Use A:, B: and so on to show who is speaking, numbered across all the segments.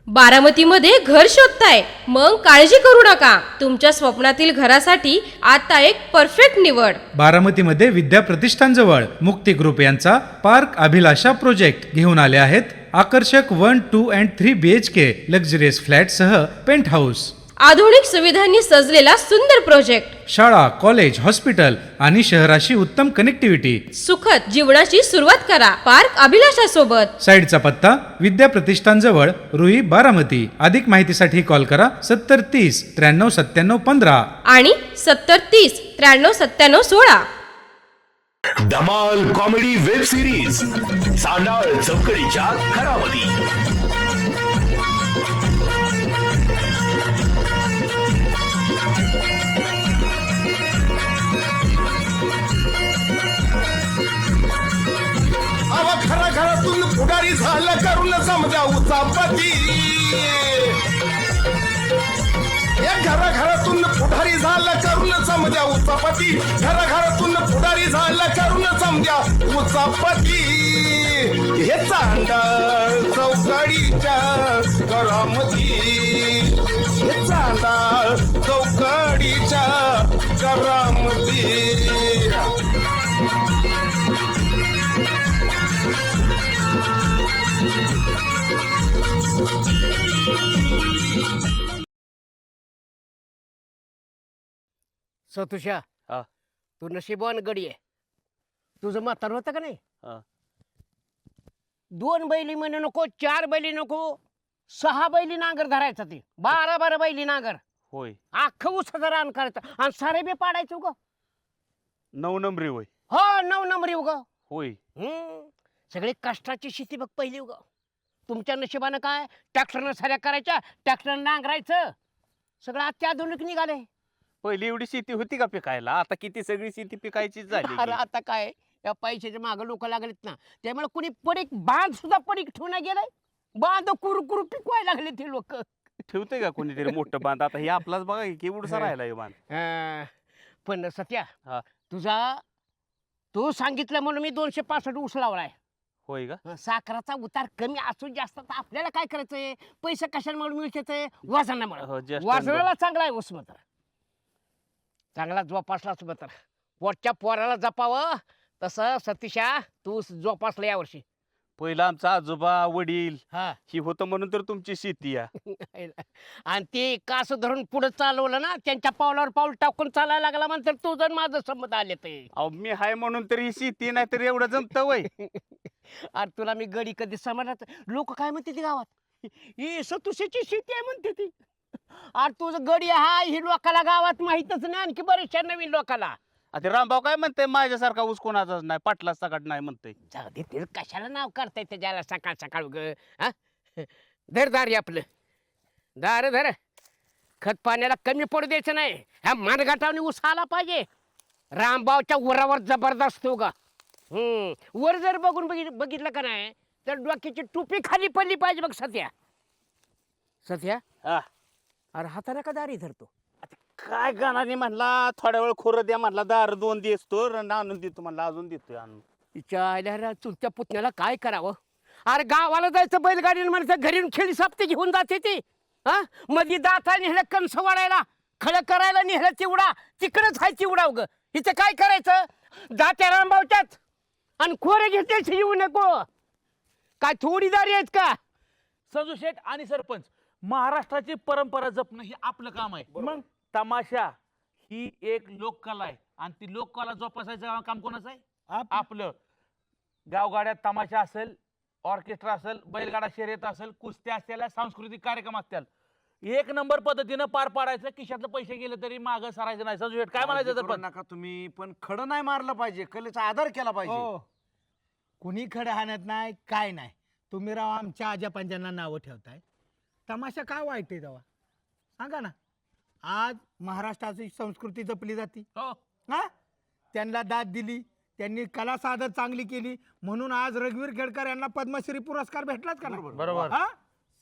A: बारामतीमध्ये घर शोधताय? मग काळजी करू नका, तुमच्या स्वप्नातील घरासाठी आता एक परफेक्ट निवड.
B: बारामतीमध्ये विद्या प्रतिष्ठान जवळ मुक्ती ग्रुप यांचा पार्क अभिलाषा प्रोजेक्ट घेऊन आले आहेत. आकर्षक 1, 2 and 3 BHK लक्झरियस फ्लॅट सह पेंट हाऊस.
A: आधुनिक सुविधांनी सजलेला सुंदर प्रोजेक्ट.
B: शाळा, कॉलेज, हॉस्पिटल आणि शहराशी उत्तम कनेक्टिव्हिटी.
A: सुखद जीवनाची सुरुवात करा पार्क अभिलाषा सोबत.
B: साईडचा पत्ता विद्या प्रतिष्ठान जवळ रुई, बारामती. अधिक माहितीसाठी कॉल करा 7030 93 97 15
A: आणि 7030 93 97 16.
C: धमाल कॉमेडी वेब सिरीज सांडाळ चौकडीच्या घरामध्ये.
D: खरा घरातून पुढारी झालं करून समजा उचापती. घराघरातून पुढारी झालं करून समजा उचापती. घराघरातून पुढारी झालं करून समजा उचापती. हे चांडाळ चौकडीच्या घरामध्ये. हे चांडाळ चौकडीच्या घरामध्ये.
E: सतुशा, तू नशीबवान गडी आहे. तुझं म्हातार होतं का नाही? 2 बैली म्हणे नको, 4 बैली नको, 6 बैली नांगर धरायचा. ते 12 बैली नांगर.
F: होय.
E: अख्खं उसाचं रान करायचं आणि सारे बी पाडायचं उग.
F: 9 नंबरी होय.
E: हो, 9 नंबरी उग.
F: होय.
E: सगळी कष्टाची शेती बघ पहिली उग. तुमच्या नशिबानं काय, ट्रॅक्टरनं साऱ्या करायच्या, ट्रॅक्टरनं नांगरायचं. सगळं अत्याधुनिक निघालंय.
F: पहिली एवढी शेती होती का पिकायला? आता किती सगळी शेती पिकायचीच झाली.
E: अरे आता काय, या पैशाच्या मागे लोक लागलेत ना, त्यामुळे कुणी पडीक बांध सुद्धा पडीक ठेवून गेलाय. बांध कुरकुरू पिकवायला लागले ते लोक.
F: ठेवते का कोणीतरी मोठं बांध? आता हे आपलाच बघा की एवढसा राहिला हे बांध.
E: पण सत्या,
F: हा.
E: तू सांगितलं म्हणून मी 265 ऊस लावलाय.
F: होय का?
E: साखराचा उतार कमी असू जास्त तर आपल्याला काय करायचंय? पैसे कशामुळे मिळते? वजनामुळे. वजनाला चांगला आहे ऊस मात्र. चांगला जोपासलाच मात्र. पोटच्या पोराला जपावं तसं सतीशा तू जोपासला यावर्षी.
F: पहिलं आमचा आजोबा, वडील
E: हा.
F: ही होतं म्हणून तर तुमची शेती आहे.
E: आणि ते कास धरून पुढे चालवलं ना, त्यांच्या पावलावर पाऊल टाकून चालायला लागला म्हणतर तुझं माझं संमत आले ते.
F: अहो मी हाय म्हणून तरी शेती नाही तर एवढं जमत वय.
E: अरे तुला मी गडी कधी समाजात लोक काय म्हणते ती गावात? ही सतुशीची शेती आहे म्हणते ती. अरे तुझं गडी हा ही लोकाला गावात माहितच नाही, आणखी बरेचशा नवीन लोकाला.
F: आता रामभाऊ काय म्हणते, माझ्यासारखा ऊस कोणाचाच नाही, पाटला सकाट नाही म्हणते.
E: जाऊ दे, ते कशाला नाव करताय त्याच्याला सकाळ सकाळ ग. धर दार आपलं दार धर. खत पाण्याला कमी पडू द्यायचं नाही. ह्या मानगटावनी ऊस आला पाहिजे. रामभाऊच्या उरावर जबरदस्त हो गा. वर जर बघून बघितलं का नाही तर डोक्याची टोपी खाली पडली पाहिजे बघ सध्या. सध्या अरे हाताला का दारी धरतो?
F: काय गाणाने म्हणला थोड्या वेळ खोरं द्या म्हणला, दार 2 देतो आणून देतो म्हणला, अजून देतोय आणून.
E: तिच्या चुलत्या पुतण्याला काय करावं? अरे गावाला जायचं बैलगाडीने म्हणायचं, घरी खेळी सापते घेऊन जाते ती. मध्ये दाता नेहलं कणस वाढायला, खळं करायला नेहलं चिवडा, तिकडंच आहे चिवडा उग. इथं काय करायचं? जात्या रामभाऊच्यात आणि खोरे घेते येऊ नको. काय थोडी दारी आहेत का?
G: संजू शेठ आणि सरपंच, महाराष्ट्राची परंपरा जपणं हे आपलं काम आहे. मग तमाशा ही एक लोककला आहे आणि ती लोककला जोपासायचं काम कोणाचं आहे? आपलं. गावगाड्यात तमाशा असेल, ऑर्केस्ट्रा असेल, बैलगाडा शर्यत असेल, कुस्त्या असतील, सांस्कृतिक कार्यक्रम असतील, 1 नंबर पद्धतीनं पार पाडायचं. खिशातलं पैसे गेले तरी मागं सरायचं नाही. संजू शेठ काय म्हणायचं? सरपंच
H: नका तुम्ही, पण खडं नाही मारलं पाहिजे, कलेचा आदर केला पाहिजे.
I: कुणी खडं हाणत नाही, काय नाही. तुम्ही राव आमच्या आजा पंजांना नावं ठेवताय. तमाशा काय वाईट आहे तेव्हा सांगा ना. आज महाराष्ट्राची संस्कृती जपली जाते. त्यांना दाद दिली, त्यांनी कला सादर चांगली केली म्हणून आज रघुवीर खेडकर यांना पद्मश्री पुरस्कार भेटलाच का?
G: बरोबर.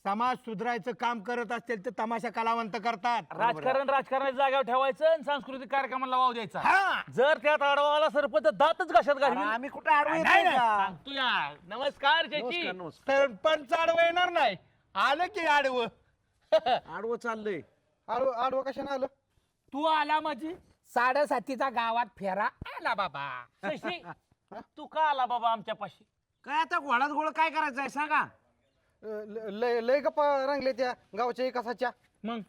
I: समाज सुधारायचं काम करत असतील तर तमाशा कलावंत करतात.
G: राजकारणाच्या जागेवर ठेवायचं आणि सांस्कृतिक कार्यक्रमाला वाव द्यायचा. जर त्यात अडवाला सरपंच दातच घशात घालून
H: आम्ही कुठे आडवे
G: सांगतो या. नमस्कार शेठी.
I: सरपंच आडवं येणार नाही आलं की आडवं.
H: आडवं चाललंय.
I: आडवं कशाने आलं?
E: तू आला माझी 7:30चा गावात फेरा आला बाबा.
G: शशी, तू का आला बाबा आमच्यापाशी?
H: काय आता घोडात घोळ काय करायचंय सांगा.
I: लय लय गप्पा रंगले त्या गावच्या एकासाच्या.
G: मग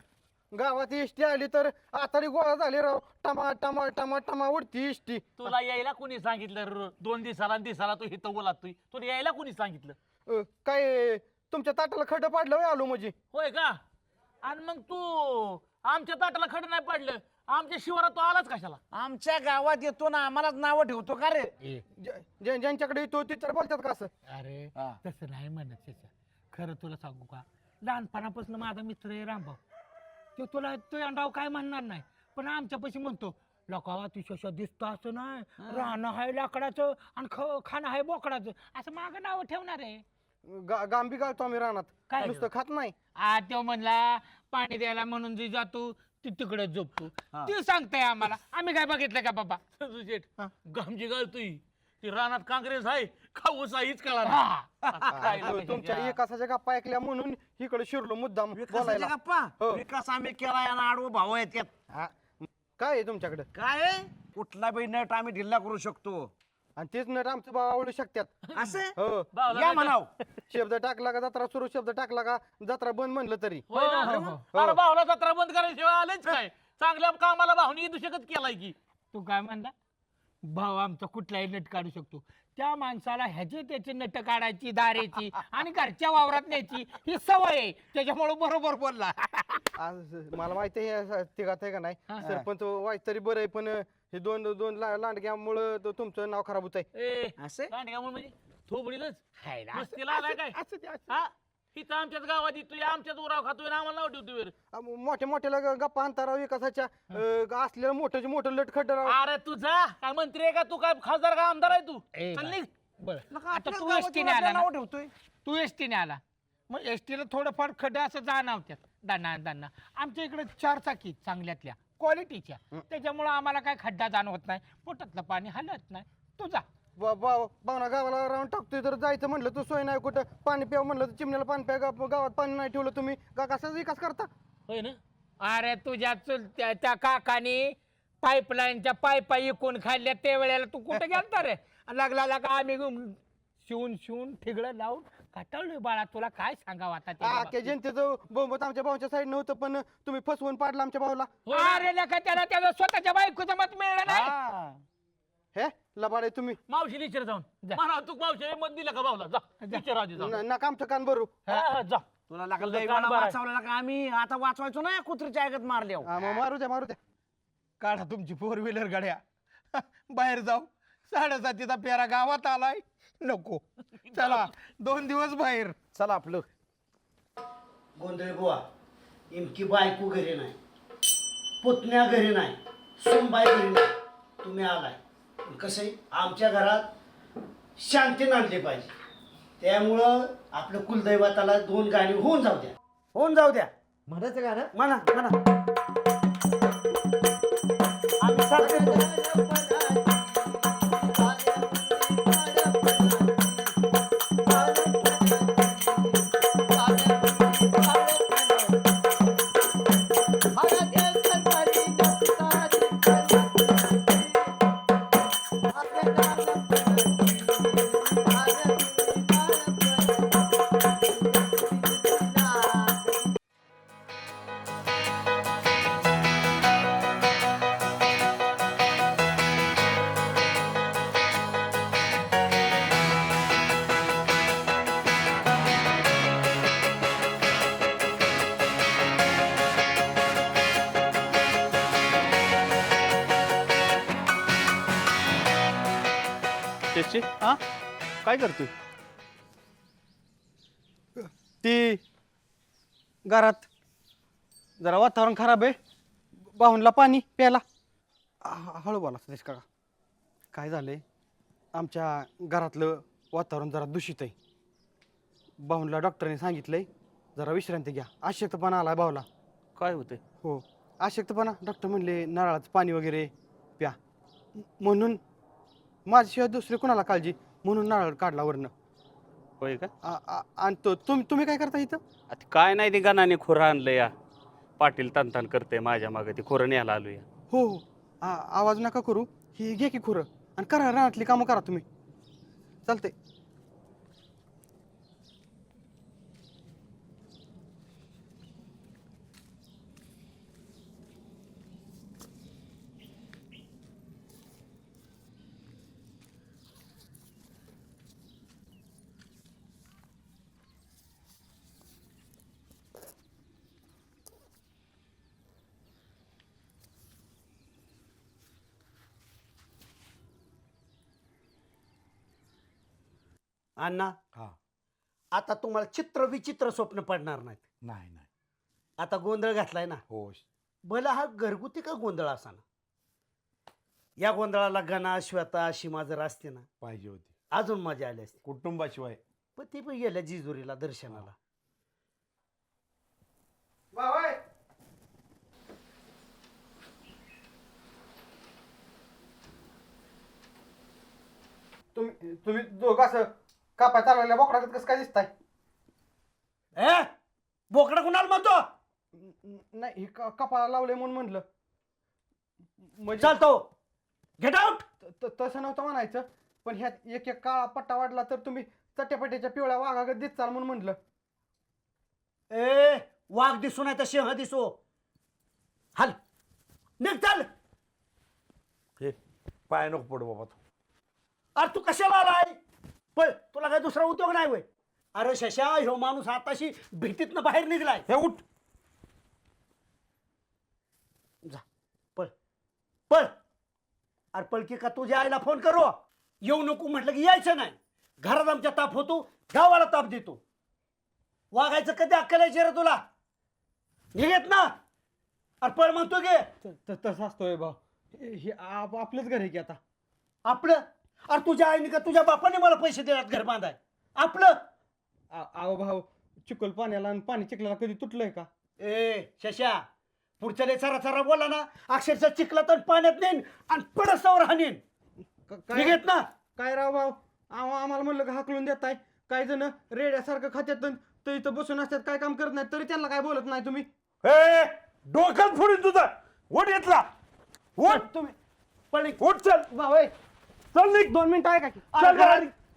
I: गावात इष्टी आली तर आताडी गोळा झाली राव. टमा टमा टमा टमा उडती इष्टी.
G: तुला यायला कोणी सांगितलं? 2 दिवसाला तू इथं बोलातोय. तुला यायला कोणी सांगितलं?
I: काय तुमच्या ताटाला खड्डं पाडलं होय आलो म्हणजे?
G: होय का? आणि मग तू आमच्या ताटाला खड नाही पडलं, आमच्या शिवारात तू आलाच कशाला?
H: आमच्या गावात येतो ना आम्हालाच नावं ठेवतो का रे?
I: ज्यांच्याकडे येतो ते तर बोलतात का असं?
E: अरे
H: हा.
E: तसं नाही म्हणत त्याच्या. खरं तुला सांगू का, लहानपणापासून माझा मित्र आहे रामभाऊ. तो तुला तो अंडाव काय म्हणणार नाही, पण आमच्यापाशी म्हणतो लोका तू शश दिसतो असं नाही, राहणं आहे लाकडाचं आणि खाणं आहे बोकडाचं, असं मागं नाव ठेवणार आहे.
I: गांबी गाळतो आम्ही रानात,
E: काय?
I: नुसतं खात नाही.
E: तो म्हणला पाणी द्यायला म्हणून जे जातो ती तिकडे झोपतो.
H: हा.
E: ते सांगताय आम्हाला, आम्ही काय बघितलं का बाबा?
G: शेठ, गामजी घालतोय ती रानात काँग्रेस आहे का ऊस आहे हीच कळा
I: तुमच्या एकासाच्या गप्पा ऐकल्या म्हणून इकडे शिरलो मुद्दाम
H: विकासाच्या
I: बोलायला.
H: गप्पा
I: हो.
H: विकास आम्ही केलाय आणि आडवं भाव आहेत त्यात.
I: हा. काय आहे तुमच्याकडे?
H: काय आहे? कुठला बी नट आम्ही ढिल्ला करू शकतो.
I: आणि तेच नट आमचं भाव आवडू शकतात.
H: असं
I: हो.
H: या म्हणाव.
I: शब्द टाकला का जत्रा सुरू, शब्द टाकला का जत्रा बंद म्हणलं तरी.
G: होय ना? अरे भावला जत्रा बंद करायशिवाय आलेच काय? चांगल्या कामाला भावनी येऊ शकत केलाय की.
E: तू काय म्हणला? भाव आमचा कुठलाही नट काढू शकतो. त्या माणसाला ह्याची त्याची नट काढायची, दारेची आणि घरच्या वावरात न्यायची ही सवय आहे, त्याच्यामुळे बरोबर बोलला.
I: आज मला माहिती आहे तिघात आहे का नाही,
E: हा.
I: सरपंच वाईट तरी बरं आहे, पण हे दोन लांडग्यामुळं तुमचं नाव खराब होत आहे.
G: ए
H: असं
G: लांडग्यामुळे म्हणजे थोबडीलच
E: हाय ना.
G: मस्तीला आलाय काय?
I: असं ते असं.
G: हा इथं आमच्याच गावात येतोय, आमच्याच उराव खातोय आणि आम्हाला नाव ठेवतोय वर.
I: मोठ्या मोठ्याला गप्पा अंतराव विकासाच्या असलेलं मोठं मोठं लटखट राव.
G: अरे तुझा काय मंत्री आहे का तू? काय खासदार का आमदार आहे तू?
E: ए,
G: चल निघ.
E: बरं,
H: नका,
E: आता
H: आपल्या
E: तू
H: गावात
E: एसटीने आला ना?
H: नाव ठेवतोय.
E: तू एसटीने आला, मग एसटीला थोडंफार खड्डे असं जाणवत्यात, दाना आमच्या इकडे 4 चाकी चांगल्यातल्या क्वालिटीच्या, त्याच्यामुळे आम्हाला काय खड्डा जाणवत नाही, पोटातलं पाणी हलत नाही. तुझा
I: बावना गावाला राहून टाकतोय तर जायचं म्हणलं तू सोय नाही, कुठं पाणी प्याव म्हणलं तर चिमण्याला पाणी प्या, गावात पाणी नाही ठेवलं तुम्ही का कसा विकास करता?
G: होय ना?
E: अरे तुझ्या त्या काकाने पाईपलाईनच्या पायपा इकून खाल्ल्या त्या वेळेला तू कुठे गेलता रे? लागला का आम्ही शिवून ठिगळं लावून काटाळलोय बाळा. तुला काय सांगावं आता त्या
I: अख्ख्या जनतेचं बोंबत आमच्या भाऊच्या साईड नव्हतं, पण तुम्ही फसवून पाडलं आमच्या भाऊला.
E: अरे नका, त्याला त्याचं स्वतःच्या बायकोचं मत मिळलं नाही.
H: हा.
I: हे लबाड आहे तुम्ही.
G: मावशीला विचार जाऊन
E: जा.
G: म्हणा तू मावशीला मत दिलं का भाऊला? जा विचार आधी जा.
I: नका आमचं कान भरू.
G: हा, जा.
H: तुला लागलं
G: तुझं
H: दैवानं
G: कान बरं आहे.
H: वाचवलं का आम्ही आता वाचवायचो ना कुत्रीच्या ऐकत मारल्या.
I: मग मारू द्या.
J: काढा तुमची 4 व्हीलर गाड्या, बाहेर जाऊ. 7:30चा पेरा गावात आलाय, नको. चला 2 दिवस बाहेर.
H: चला आपलं.
K: गोंधळ बुवा, इमकी बायको घरी नाही, पुतण्या घरी नाही, सोनबाई घरी नाही, तुम्ही आलाय. कसं आहे, आमच्या घरात शांती नांदली पाहिजे, त्यामुळं आपलं कुलदैवताला 2 गाणी होऊन जाऊ द्या.
H: होऊन जाऊ द्या.
K: म्हणायचं गाणं
H: म्हणा आम्ही साथ देतो.
F: हा काय करतोय?
I: ती घरात जरा वातावरण खराब आहे, बाहुनला पाणी प्यायला. हळू बोला सतीश काका. काय झालंय, आमच्या घरातलं वातावरण जरा दूषित आहे. बाहुनला डॉक्टरने सांगितलंय जरा विश्रांती घ्या, अशक्तपणा आलाय भाऊला.
F: काय होतंय?
I: हो, अशक्तपणा. डॉक्टर म्हणले नारळाचं पाणी वगैरे प्या, म्हणून माझ्याशिवाय दुसरी कोणाला काळजी, म्हणून नारळ काढला वरनं.
F: होय का?
J: आणि तुम्ही काय करता इथं?
F: आता काय नाही ते गणाने खुरं आणलं या. पाटील तनतन करते माझ्या मागे, ती खुरं न्यायला आलो या.
J: हो हो आवाज नका करू, ही घे की खुरं आणि करा रानातली कामं करा तुम्ही. चालतंय.
K: अण्णा
H: हा.
K: आता तुम्हाला चित्र विचित्र स्वप्न पडणार नाहीत.
H: नाही नाही.
K: आता गोंधळ घातलाय ना,
H: हो
K: भला हा घरगुती का गोंधळ असाना, या गोंधळाला गणा श्वेता सीमा जर असते ना
H: पाहिजे होती.
K: अजून मजा आली असते.
H: कुटुंबाशिवाय.
K: पण ती पण गेल्या जिजुरीला दर्शनाला.
J: तुम्ही दोघं असं कापाय चाललेल्या बोकडागत कसं काय दिसताय?
K: ए बोकडा कुणाला म्हणतो?
J: नाही हे कपाळाला लावले म्हणून म्हणलं. म्हणजे
K: चालतो, गेट आउट.
J: तसं नव्हतं म्हणायचं, पण ह्यात एक एक काळा पट्टा वाढला तर तुम्ही चट्यापट्याच्या पिवळ्या वाघागत दिस चाल म्हणून म्हटलं.
K: ए वाघ दिसू नाही तर सिंह दिसो. हल निघ चाल.
H: हे पाय नको पडू बाबा तू.
K: अरे तू कशाला आलाय? पण तुला काय दुसरा उद्योग नाही वय? अरे शशा, ह्यो माणूस आताशी भीतीतनं बाहेर निघलाय.
H: हे उठ.
K: जा पळ पळ. अरे पळकी का तुझ्या आईला फोन करू? येऊ नको म्हटलं की यायचं नाही. घरात आमच्या ताप होतो, गावाला ताप देतो. वागायचं कधी अक्कल यायची रे तुला? निघेत ना. अरे पळ म्हणतो गे.
J: तसं असतोय भाऊ. हे आपलंच घर आहे की आता.
K: आपलं? अरे तुझ्या आईने का तुझ्या बापाने मला पैसे देण्यात घर बांधाय? आपलं?
J: अहो भाऊ, चिखल पाण्याला आणि पाणी चिखलाला कधी तुटलंय का?
K: ए शशा, पुढच्या लय चरा चरा बोला ना, अक्षरशः चिखलात आणि पाण्यात नेईन आणि पडसावर हाणीन. निघेत ना.
J: काय राव भाऊ, आम्हाला म्हणलं का हाकलून देताय. काही जण रेड्यासारखं खात्यात तर इथं बसून असतात, काय काम करत नाही, तरी त्यांना काय बोलत नाही तुम्ही.
H: हे डोक्यात फोडीन तुझं. उठ येतला. उठ
J: तुम्ही
H: पण उठ. चल
J: भाऊ
H: चल निघ.
J: 2 मिनिटं आहे का की?
H: चल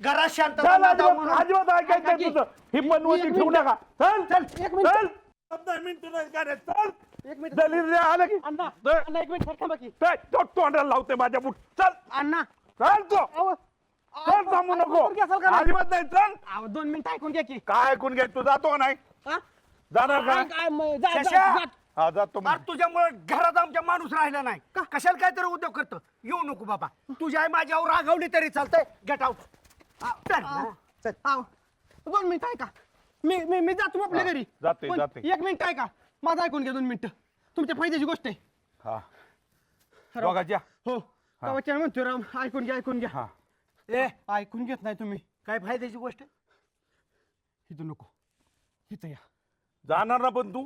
K: घरात शांतता
H: चल.
K: नांदावं म्हणून.
H: अजिबात ऐकायचं नाही तुझं. ही बनवटी ठेवू नका. चल
J: चल, 1 मिनिट.
H: चल. 15 मिनिटं नाही करायचं. चल.
J: 1 मिनिट.
H: दलिल आलं की
J: अण्णा,
H: दे.
J: अण्णा 1 मिनिट थांबा की.
H: तोंडाला लावते माझ्या बुट. चल
J: अण्णा
H: चल तू.
J: अहो,
H: चल थांबू नको.
J: ऐकून घ्या का?
H: अजिबात नाही. चल.
J: अहो, 2 मिनिटं ऐकून घ्या की.
H: काय ऐकून घे. तू जातो का नाही?
J: हा?
H: जाणार का?
J: काय जा-
K: शशा!
J: जा- जा-
H: हा जातो मग.
K: अरे तुझ्यामुळे घरात आमच्या माणूस राहिला नाही का? कशाला काहीतरी उद्योग करतो? येऊ नको बाबा. तुझी आई माझ्यावर रागावली तरी चालतंय. Get out.
J: चल. अहो, 2 मिनिटं ऐका. मी जातो आपल्या घरी.
H: जाते,
J: पण
H: जाते.
J: 1 मिनिट ऐका. माझं ऐकून घ्या 2 मिनिटं. तुमच्या फायद्याची गोष्ट आहे.
H: हा दोघाच्या.
J: हो गावाच्या म्हणतोय राम, ऐकून घ्या ऐकून घ्या.
H: हा
K: ए
J: ऐकून घेत नाही तुम्ही.
K: काय फायद्याची गोष्ट?
J: इथं नको, इथं या.
H: जाणार ना पण तू.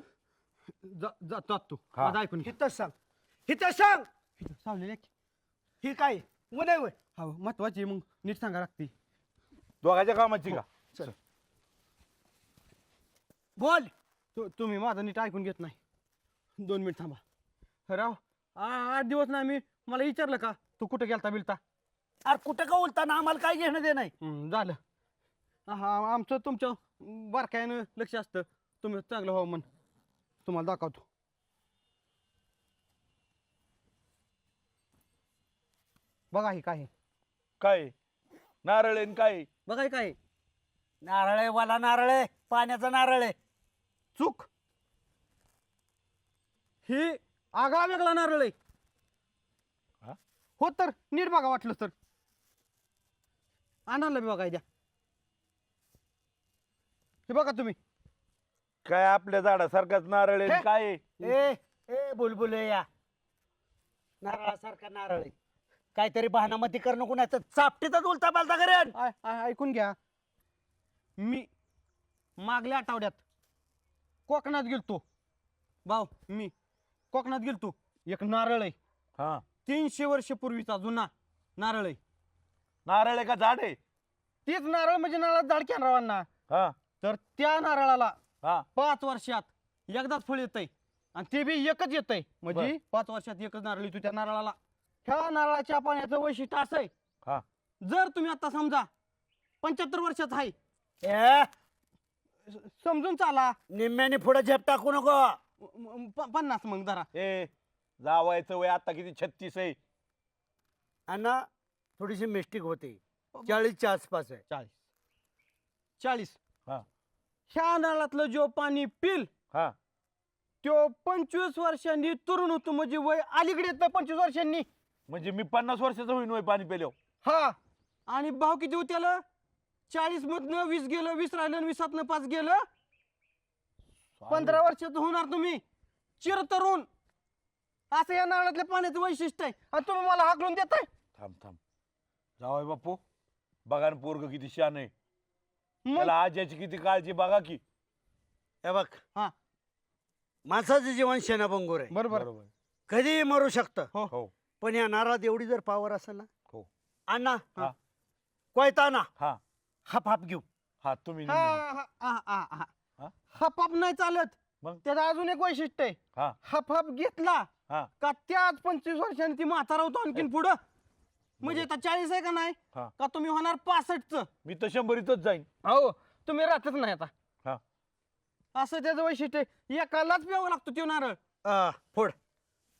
J: जातो तू.
H: हा.
J: माझं ऐकून घ्या.
K: हिथंच सांग, हिथंच सांग.
J: इथं सावलेल्या की.
K: ही काय उन्हाय वय?
J: हो महत्वाची, मग नीट सांगा लागते.
H: दोघाच्या कामाची का?
K: बोल.
J: तुम्ही माझं नीट ऐकून घेत नाही. 2 मिनिट थांबा. राव 8 दिवस नाही मी, मला विचारलं का तू कुठं गेलता बिलता?
K: अरे कुठं का बोलताना आम्हाला काय घेणं दे नाही.
J: झालं. हा आमचं तुमच्या बारकाईनं लक्ष असतं. तुम्ही चांगलं व्हावं म्हणून तुम्हाला दाखवतो. बघा ही काय आहे.
H: काय नारळ आहे न काय?
J: बघा ही काय आहे.
K: नारळ आहे, वाला नारळ आहे, पाण्याचा नारळ आहे.
J: चूक. ही आगळा वेगळा नारळ आहे.
H: हा?
J: हो तर नीट बघा, वाटलं तर आणायला बी बघा द्या. हे बघा तुम्ही.
H: काय आपल्या झाडासारखाच नारळ आहे न काय?
K: ए ए बुलबुल या नारळासारखा नारळ आहे. काहीतरी बहानामध्ये कर नको, नाही तर चापटीतच उलटा पालता करेन.
J: ऐकून घ्या. मी मागल्या आठवड्यात कोकणात गेलतो भाऊ. मी कोकणात गेलतो. एक नारळ आहे,
H: हा
J: 300 वर्ष पूर्वीचा जुना नारळ आहे.
H: नारळ आहे का झाड आहे?
I: तीच नारळ म्हणजे नारळात झाड कॅनरावांना.
H: हा
I: तर त्या नारळाला
H: हा
I: 5 वर्षात एकदाच फळ येतंय आणि ते बी एकच येतंय. म्हणजे 5 वर्षात एकच नारळ येतो त्या नारळाला. ह्या नारळाच्या पाण्याचं वैशिष्ट्य असं आहे,
H: हा
I: जर तुम्ही आता समजा 75 वर्षाचा आहे,
K: ए,
I: समजून चाला,
K: निम्म्याने पुढे झेप टाकू नको.
I: 50 मग जरा.
H: ए जावायचं वय आता किती 36 आहे.
K: अण्णा थोडीशी मिस्टेक होते, 40च्या आसपास आहे.
I: 40.
H: हा
I: ह्या नारळातलं जो पाणी पिल
H: हा
I: तो 25 वर्षांनी तरुण होतो. म्हणजे वय अलीकडे येतं 25 वर्षांनी.
H: म्हणजे मी 50 वर्षाचा होईन वय पाणी पेलो.
I: हा आणि भाव किती होते त्याला? 40 मधनं 20 गेलं, 20 राहिलं, 20तनं 5 गेलं. 15 वर्षाचं होणार तुम्ही चिरतरुण. असं या नारळातल्या पाण्याचं वैशिष्ट्य आहे. आणि तुम्ही मला हाकलून देताय.
H: थांब थांब जावाय बापू बघा ना पोरग किती शान आहे.
I: मग
H: त्याला आज्याची किती काळजी बघा की.
K: हे बघ,
I: हा
K: माणसाचं जीवन शेणाभंगूर आहे,
I: बरोबर.
H: बरोबर.
K: कधीही मरू शकतं.
H: हो
K: पण या नारळात एवढी जर पावर असेल ना,
H: हो
K: अण्णा
H: हा.
K: कोयताना
H: हा
K: हाप हाप घेऊ.
H: हा तुम्ही
I: हा
H: निम्मे.
I: हा हा हा
H: हा?
I: हाप हाप नाही चालत.
H: मग?
I: त्याचं अजून एक वैशिष्ट्य आहे.
H: हा
I: हाप हाप घेतला
H: हा
I: का त्याच 25 वर्षांनी ती म्हातारा होतो आणखीन पुढं. म्हणजे आता 40 आहे का नाही,
H: हा.
I: का तुम्ही होणार 65च.
H: मी तर 100च जाईन.
I: हो तुम्ही राहतच नाही आता.
H: हा
I: असं त्याचं वैशिष्ट्य आहे. एकालाच प्यावं लागतो तो नारळ.
K: फोड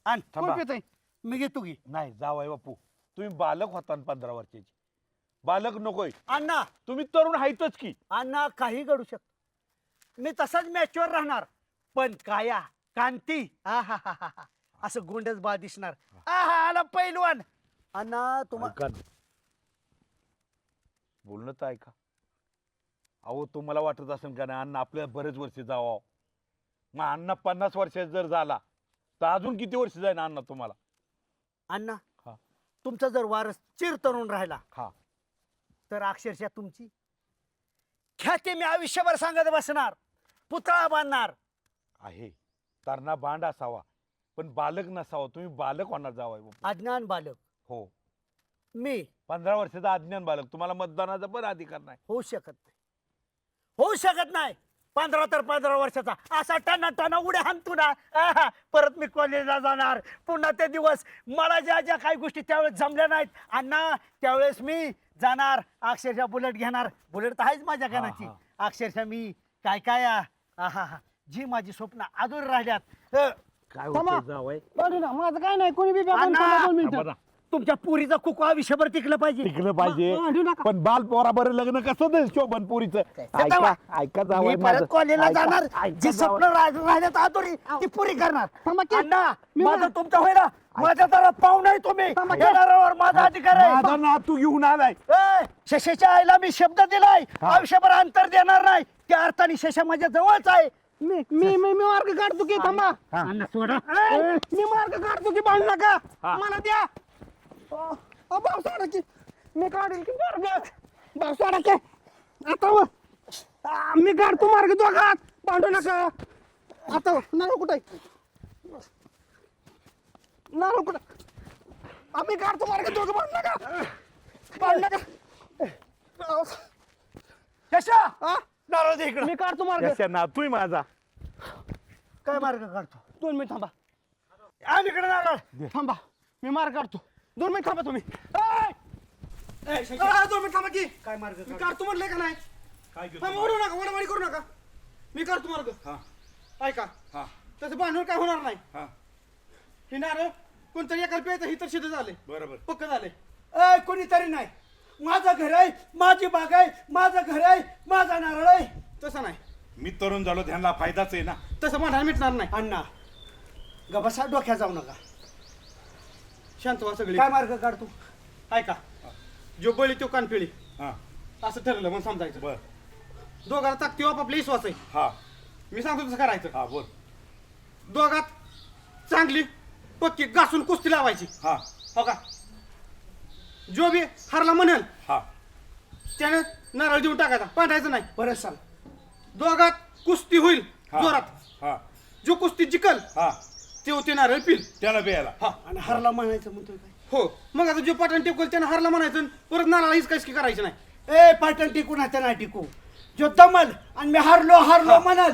K: आण.
I: कोण
H: थांबा.
I: पितंय?
K: मी घेतो की.
H: नाही जावाय बापू तुम्ही बालक होता ना 15 वर्षाची. बालक नकोय,
K: अण्णा
H: तुम्ही तरुण आहेतच की.
K: अण्णा काही घडू शकतो, मी तसाच मॅचवर राहणार. पण काया कांती आहाहाहा. असं गोंडच बा दिसणार. आहा आला पैलवान. अण्णा तुम्हाला
H: ऐका ना. बोलणं तर ऐका. अहो तुम्हाला वाटत असेल का नाही अण्णा आपल्याला बरेच वर्ष जावं. मग अण्णा 50 वर्षाचा जर झाला तर अजून किती वर्ष जाईल अण्णा तुम्हाला.
K: अण्णा
H: हा.
K: तुमचा जर वारस चिरतरुण राहिला
H: हा
K: तर अक्षरशः तुमची ख्याती मी आयुष्यभर सांगत बसणार, पुतळा बांधणार.
H: आहे तरणा बांड असावा पण बालक नसावा. तुम्ही बालक होणार जावाय बापू.
K: अज्ञान बालक
H: हो
K: मी
H: 15 वर्षाचा अज्ञान बालक. तुम्हाला मतदानाचा पण अधिकार नाही.
K: होऊ शकत नाही, होऊ शकत नाही. 15 तर 15 वर्षाचा असा टाना टाना उड्या हाणतो ना. आहा, परत मी कॉलेजला जाणार. पुन्हा ते दिवस मला ज्या ज्या काही गोष्टी त्यावेळेस जमल्या नाहीत अण्णा, त्यावेळेस मी जाणार अक्षरशः बुलेट घेणार. बुलेट तर आहेच माझ्या कानाची. अक्षरशः मी काय काय आहा जी माझी स्वप्न अधूर राहिल्यात.
H: काय
I: थांबा.
H: होतं जावाय.
I: पाडू ना, माझं काय नाही. कोणी बी बाबा
K: अण्णा!
I: थांबा 2 मिनिटं.
H: थांबा ना.
K: तुमच्या पुरीचा कुकू आयुष्यभर टिकलं पाहिजे.
H: टिकलं पाहिजे
I: भांडू नका.
H: पण बाल पोरा बरं लग्न कसं देईल शोभन पोरीचं. ऐका ऐका
K: मी
H: जावाय
K: परत
H: माझं.
K: कॉलेजला
H: ऐका,
K: जाणार.
H: ऐका
K: जी
H: जावई.
K: स्वप्न राहिल्यात अधुरी ती पुरी करणार.
I: थांबा की.
K: अण्णा
I: मी
K: माझं
I: ना-
K: तुमचं होईल ना. माझ्या तर पाहू नाही तुम्ही.
I: थांबा की.
K: येणाऱ्यावर माझा अधिकार आहे.
H: माझा नातू घेऊन आलाय.
K: ए, शशाच्या आईला मी शब्द दिलाय, आयुष्यभर अंतर देणार नाही. त्या अर्थाने शशा माझ्या जवळच आहे.
I: मी मी मी मी मार्ग काढतो की. थांबा.
K: अण्णा सोडा.
I: ए, मी मार्ग काढतो की. भांडू नका. मला द्या. भाऊ सोडा की. मी काढेल की मार्ग. भाऊ सोडा की. आता मी काढतो मार्ग दोघात. भांडू नका. आता नारळ कुठं आहे? नारळ कुठं? आम्ही काढतो मार्ग दोघं. भांडू नका. भांडू नका.
K: शशा
I: हा?
K: नारळ दे इकडं.
I: मी काढतो मार्ग.
H: यशा नातूय माझा.
K: काय मार्ग काढतो?
I: 2 मिनिट थांबा.
K: आण इकडे नारळ.
I: थांबा. मी मार्ग काढतो. 2 मिनिट थांबा तुम्ही. ए, 2 मिनिट थांबा की.
K: काय मार्ग
I: मी
K: काढतो?
I: काढतो म्हटलंय का नाही? ओढू नका, ओढावाडी करू नका. मी काढतो मार्ग. ऐका, तसं भांडण काय होणार नाही. हे नारळ कोणतरी एकाला प्यायचं ही तर सिद्ध झाले.
H: बरोबर.
I: पक्क झाले.
K: ए, कोणीतरी नाही. माझं घर आहे, माझी बाग आहे, माझं घर आहे, माझा नारळ आहे.
I: तसं नाही.
H: मी तरुण झालो त्यांना फायदाच आहे ना.
I: तसं भांडण मिटणार नाही.
K: अण्णा गबसा डोक्यात जाऊ नका.
I: शांत व्हा सगळी.
K: काय मार्ग काढतो?
I: ऐका, जो बळी तो कानपिळी
H: हा
I: असं ठरलं मग समजायचं.
H: बर.
I: दोघाला ताकती आपापले विश्वास आहे.
H: हा
I: मी सांगतो तसं करायचं.
H: हा बोल.
I: दोघात चांगली पक्की घासून कुस्ती लावायची.
H: हा
I: हो का? जो बी हरला म्हणेल
H: हा
I: त्याने नारळ देऊन टाकायचा, पांढरायचं नाही.
K: परत सांग.
I: दोघात कुस्ती होईल
H: हा.
I: जोरात.
H: हा
I: जो कुस्ती जिकल
H: हा
I: ते होते नारळ पिल.
H: त्याला प्यायला.
I: हा
K: आणि हरला म्हणायचं म्हणतोय काय?
I: हो. मग आता जो पटण टेकल त्याने हरला म्हणायचं, परत नारळ हिच काही करायची नाही.
K: ए पाटण टिकू नाही तर नाही टिकू जो दमल आणि मी हारलो म्हणाल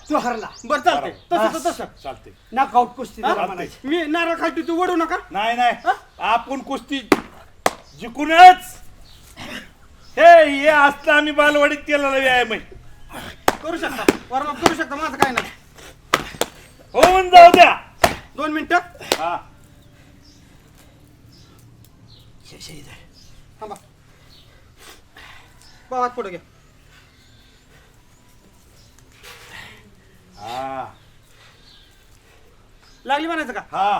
K: तू हरला.
F: बरं चालते तसं
H: चालते.
K: नॉकआउट कुस्ती त्याला म्हणायची.
F: मी नारळ खालती तू वडू नका.
H: नाही आपण कुस्ती जिंकूनच हे असतं आम्ही बालवाडीत केलेला व्यायाम आहे.
F: करू शकता वॉर्मअप करू शकता माझं काय नाही.
H: होऊन जाऊ द्या.
F: 2 मिनिटं
H: हा
F: थांबा. हात पुढे घ्या.
H: हा
F: लागली म्हणायचं का
H: हा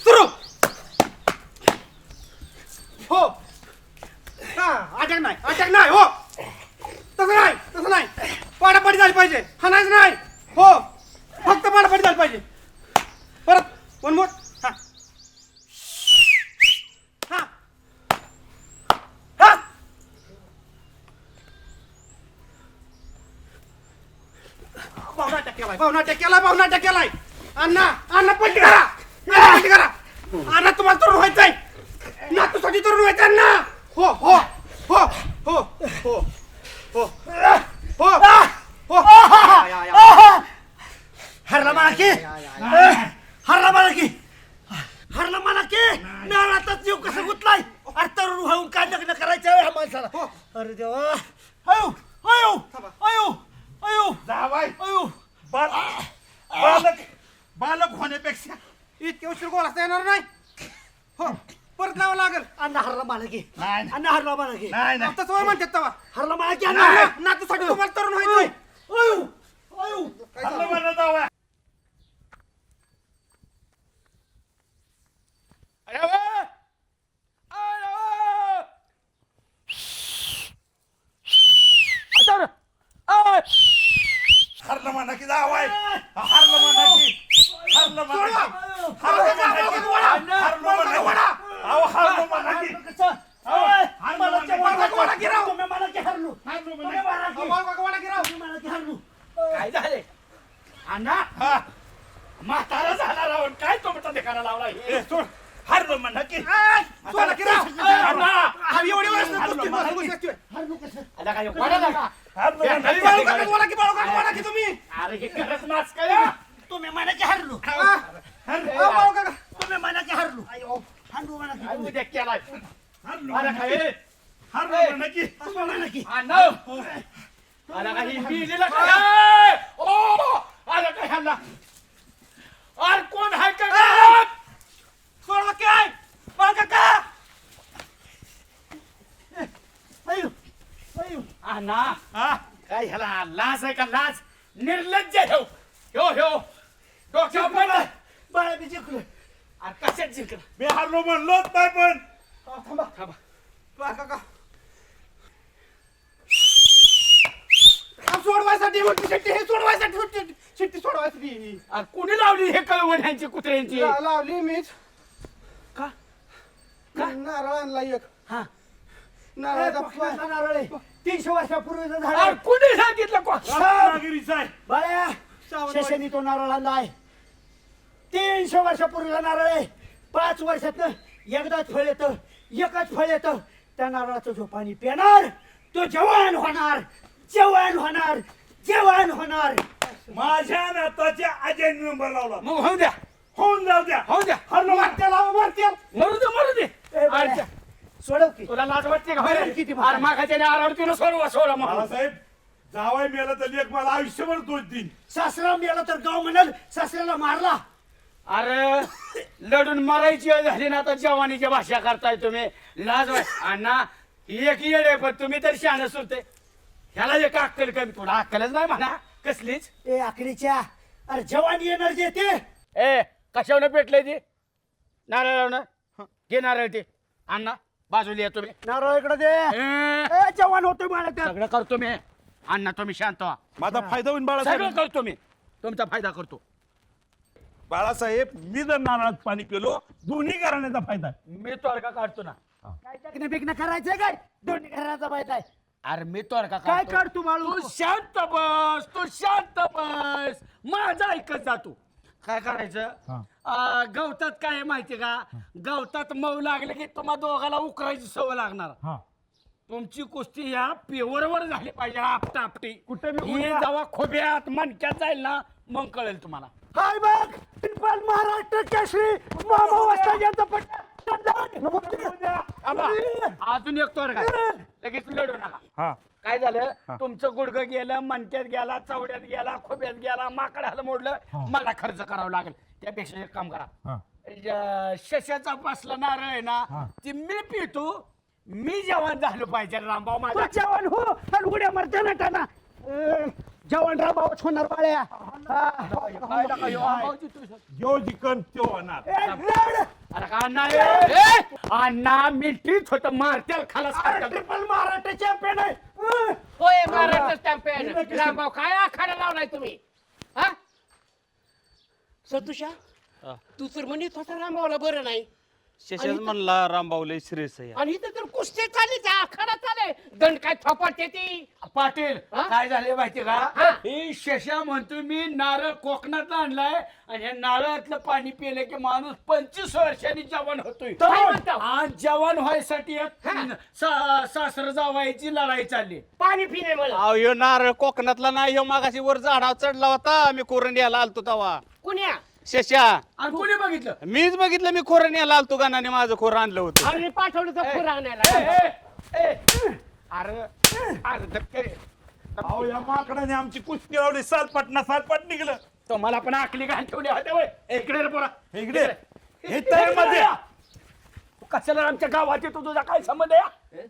F: सुरू. हो हा अटॅक नाही हो तसं नाही पाडापाडी झाली पाहिजे. हाणायचं नाही हो फक्त पाडापाडी झाली पाहिजे. परत 1 मोर. हा हा हा भावना अटॅक केलाय. अण्णा पट्टी करा. अण्णा तुम्हाला तरुण व्हायचंय. नातूसाठी तरुण व्हायचं अण्णा. हो हो हो हो हो हो हो हो
K: हरला मला की नाळातच जीव कसं गुतलाय. अरे तरुण होऊन काय लग्न करायचं ह्या माणसाला. अरे देवा. अयो
H: जावाय
K: अयो
H: बालक होण्यापेक्षा
F: इतके उशीर गोल असता येणार नाही. हो परत लावा लागेल.
K: अण्णा हरला मला की
H: नाही.
K: अण्णा हरला मला की
H: नाही
F: तसं वय म्हणतात तेव्हा.
K: हरला मला की
F: नातूसाठी तुम्हाला तरुण व्हायचंय.
K: अयो
H: हल्लं म्हणलं जावा. हरलं म्हणा की जावाय. हरलं म्हणा की हरलं म्हणा की हरलं म्हणा की हरलं म्हणा की अहो हरलं म्हणा की
E: काय झाले अण्णा म्हातारा झाला राहून काय तुमचा ठिकाणा लावला
H: ए, सोड. हरलं म्हणा की
F: सोडा की राव. एवढी वेळ असते कुस्ती बसते.
E: आता काय वडा का
H: हरलं म्हणा की
F: बाळू की तुम्ही.
E: अरे हे खरंच मास्क काय
K: तुम्ही म्हणा की हरलो.
F: बाळू काका
K: तुम्ही म्हणा की हरलो. हाणू म्हणा की तुम्ही.
E: उद्या केलाय
H: हरलं
E: अरे
H: म्हणा
E: काय
H: की हरलं म्हणा की
K: तुम्ही म्हणा की
E: अण्णा अरे काही बिलीला काय ओ अरे काय हल्ला अरे कोण आहे का घरात?
F: सोडवा काय बाळू काका.
K: अयो अयो
E: अण्णा
H: हा
E: काय ह्याला लाज आहे का लाज निर्लज्ज आहे हो डोक्यावर पडलं.
K: बाळा बी जिंकलं.
E: अरे कशात जिंकलं
H: मी हरलो म्हणलोच नाही पण
F: थांबा बाळू काका. सोडवायसाठी मोठी शेट्टी. हे सोडवायसाठी शेट्टी सोडवायसाठी
E: अरे कुणी लावली हे कळवण ह्यांची कुत्र्यांची
F: लावली मीच.
E: का?
F: नारळ आणला एक.
K: हा
F: नारळाचा
K: पक्ष्याचा नारळ आहे. 300 वर्षापूर्वीचं झाड
E: अरे
K: आहे.
E: कुणी सांगितलं को
H: रत्नागिरीचा आहे.
K: बाळ्या शशानी तो नारळ आणला आहे. 300 वर्षापूर्वीचा नारळ आहे. 5 वर्षातनं एकदाच फळ येतं. एकच फळ येतं. त्या नारळाचं जो पाणी पिणार तो जवान होणार.
H: माझ्या नाताच्या अजय नंबर लावला.
E: मग होऊ द्या
H: होऊन जाऊ द्या.
F: हरलो मारते.
E: मरू दे
K: ए बाळ्या,
E: अरे,
K: सोडव की.
E: तुला लाज वाटते का
K: बरं, किती
E: अरे मागाच्या आरावतीनं सोडा म्हणून
H: बाळासाहेब जावाय मेला तर एक मला आयुष्यभर दोष देईन.
K: सासरा मेला तर गाव म्हणाल सासऱ्याला मारला.
E: अरे लढून मारायची वेळ झाली ना आता जवानीची भाषा करताय तुम्ही लाज अण्णा एक येड आहे पण तुम्ही तर शहाणं सुरते ह्याला एक अक्कल कमी थोडा अक्कलच नाही म्हणा कसलीच
K: ए आकडीच्या अरे जवानी एनर्जी येते.
E: ए कशावनं पेटलंय ते नारळ लावणं घे नारळ ते अण्णा बाजूला या तुम्ही
K: नारळ इकडे दे.
E: ए,
K: ए जवान होतोय मला त्यात.
E: सगळं करतो मी अण्णा तुम्ही शांत व्हा
H: माझा फायदा होईल
E: सगळं
H: बाळासाहेब.
E: करतो मी तुमचा फायदा करतो
H: बाळासाहेब मी जर नारळात पाणी पिलो दोन्ही घराण्याचा फायदा आहे.
E: मी तोडका काढतो ना
K: काय लग्न बिग्न करायचंय काय दोन्ही घराचा माहित आहे.
E: अरे मी तोडका
K: काय
E: काढतो
K: काढतो बाळू
E: तू शांत बस माझा ऐकत जातो
I: काय करायचं गवतात काय आहे माहिती का गवतात मऊ लागले की तुम्हा दोघाला उकरायची सवय लागणार तुमची कुस्ती ह्या पेवरवर झाली पाहिजे आपटा आपटी कुठे जेव्हा खोब्यात मणक्यात जाईल ना मग कळेल तुम्हाला हाय बघ ट्रिपल महाराष्ट्र केसरी मामा वाजता अजून एक तोर काय लगेच लढू नका काय झालं तुमचं गुडघं गेलं मणक्यात गेला चवड्यात गेला खोब्यात गेला माकडाला मोडलं मला खर्च करावा लागेल त्यापेक्षा एक काम करा शशाचा बसला नारळ आहे ना ती मी पितो मी जेवण झालं पाहिजे रामभाऊ माझा जेवण हो आणि उड्या मारते ना टाना जेवण रामभाऊ होणार बाळ्या
H: जो जिकन तो होणार
I: अरे का अण्णा मिल्ट्रीच होत मारतेल खालास ट्रिपल महाराष्ट्र चॅम्पियन आहे
E: होय महाराष्ट्र चॅम्पियन रामभाऊ काय आखाडा लावलाय तुम्ही हा सतुषा तू तर म्हणत होता रामभाऊला बरं नाही
G: शेषाच म्हणला रामभाऊला श्रेयस आहे
E: आणि इथं तर कुस्ती चालली आखाडा चाले दंड काय थोपाटते ती
I: पाटील काय झाले माहिती का ही शेषा म्हणतो मी नारळ कोकणात आणलाय आणि या नारळातलं पाणी पिलं की माणूस 25 वर्षांनी जवान होतोय आज जवान व्हायसाठी सासर जावायची लढाई चालली
E: पाणी पिणे मला
G: अहो ह्यो नारळ कोकणातला नाही ह्यो मागाशी वर झाडावर चढला होता मी कोरंड्याला आलतो तेव्हा
E: कुण्या
G: शेषा
I: आणि कोणी बघितलं
G: मीच बघितलं मी खोरण्याला आलतो गाण्याने माझं खोर आणलं होतं
E: अरे पाठवलं तर पुरा आणायला
I: अरे अरे धक्के
H: अहो या माकडाने आमची कुस्ती लावली सालपट निघलं
I: तो मला पण आखली घाण ठेवली होत्या इकडे रे पोरा
H: इकडे हे तळ मध्ये
I: कशाला आमच्या गावात येतो तुझा काय संबंध आहे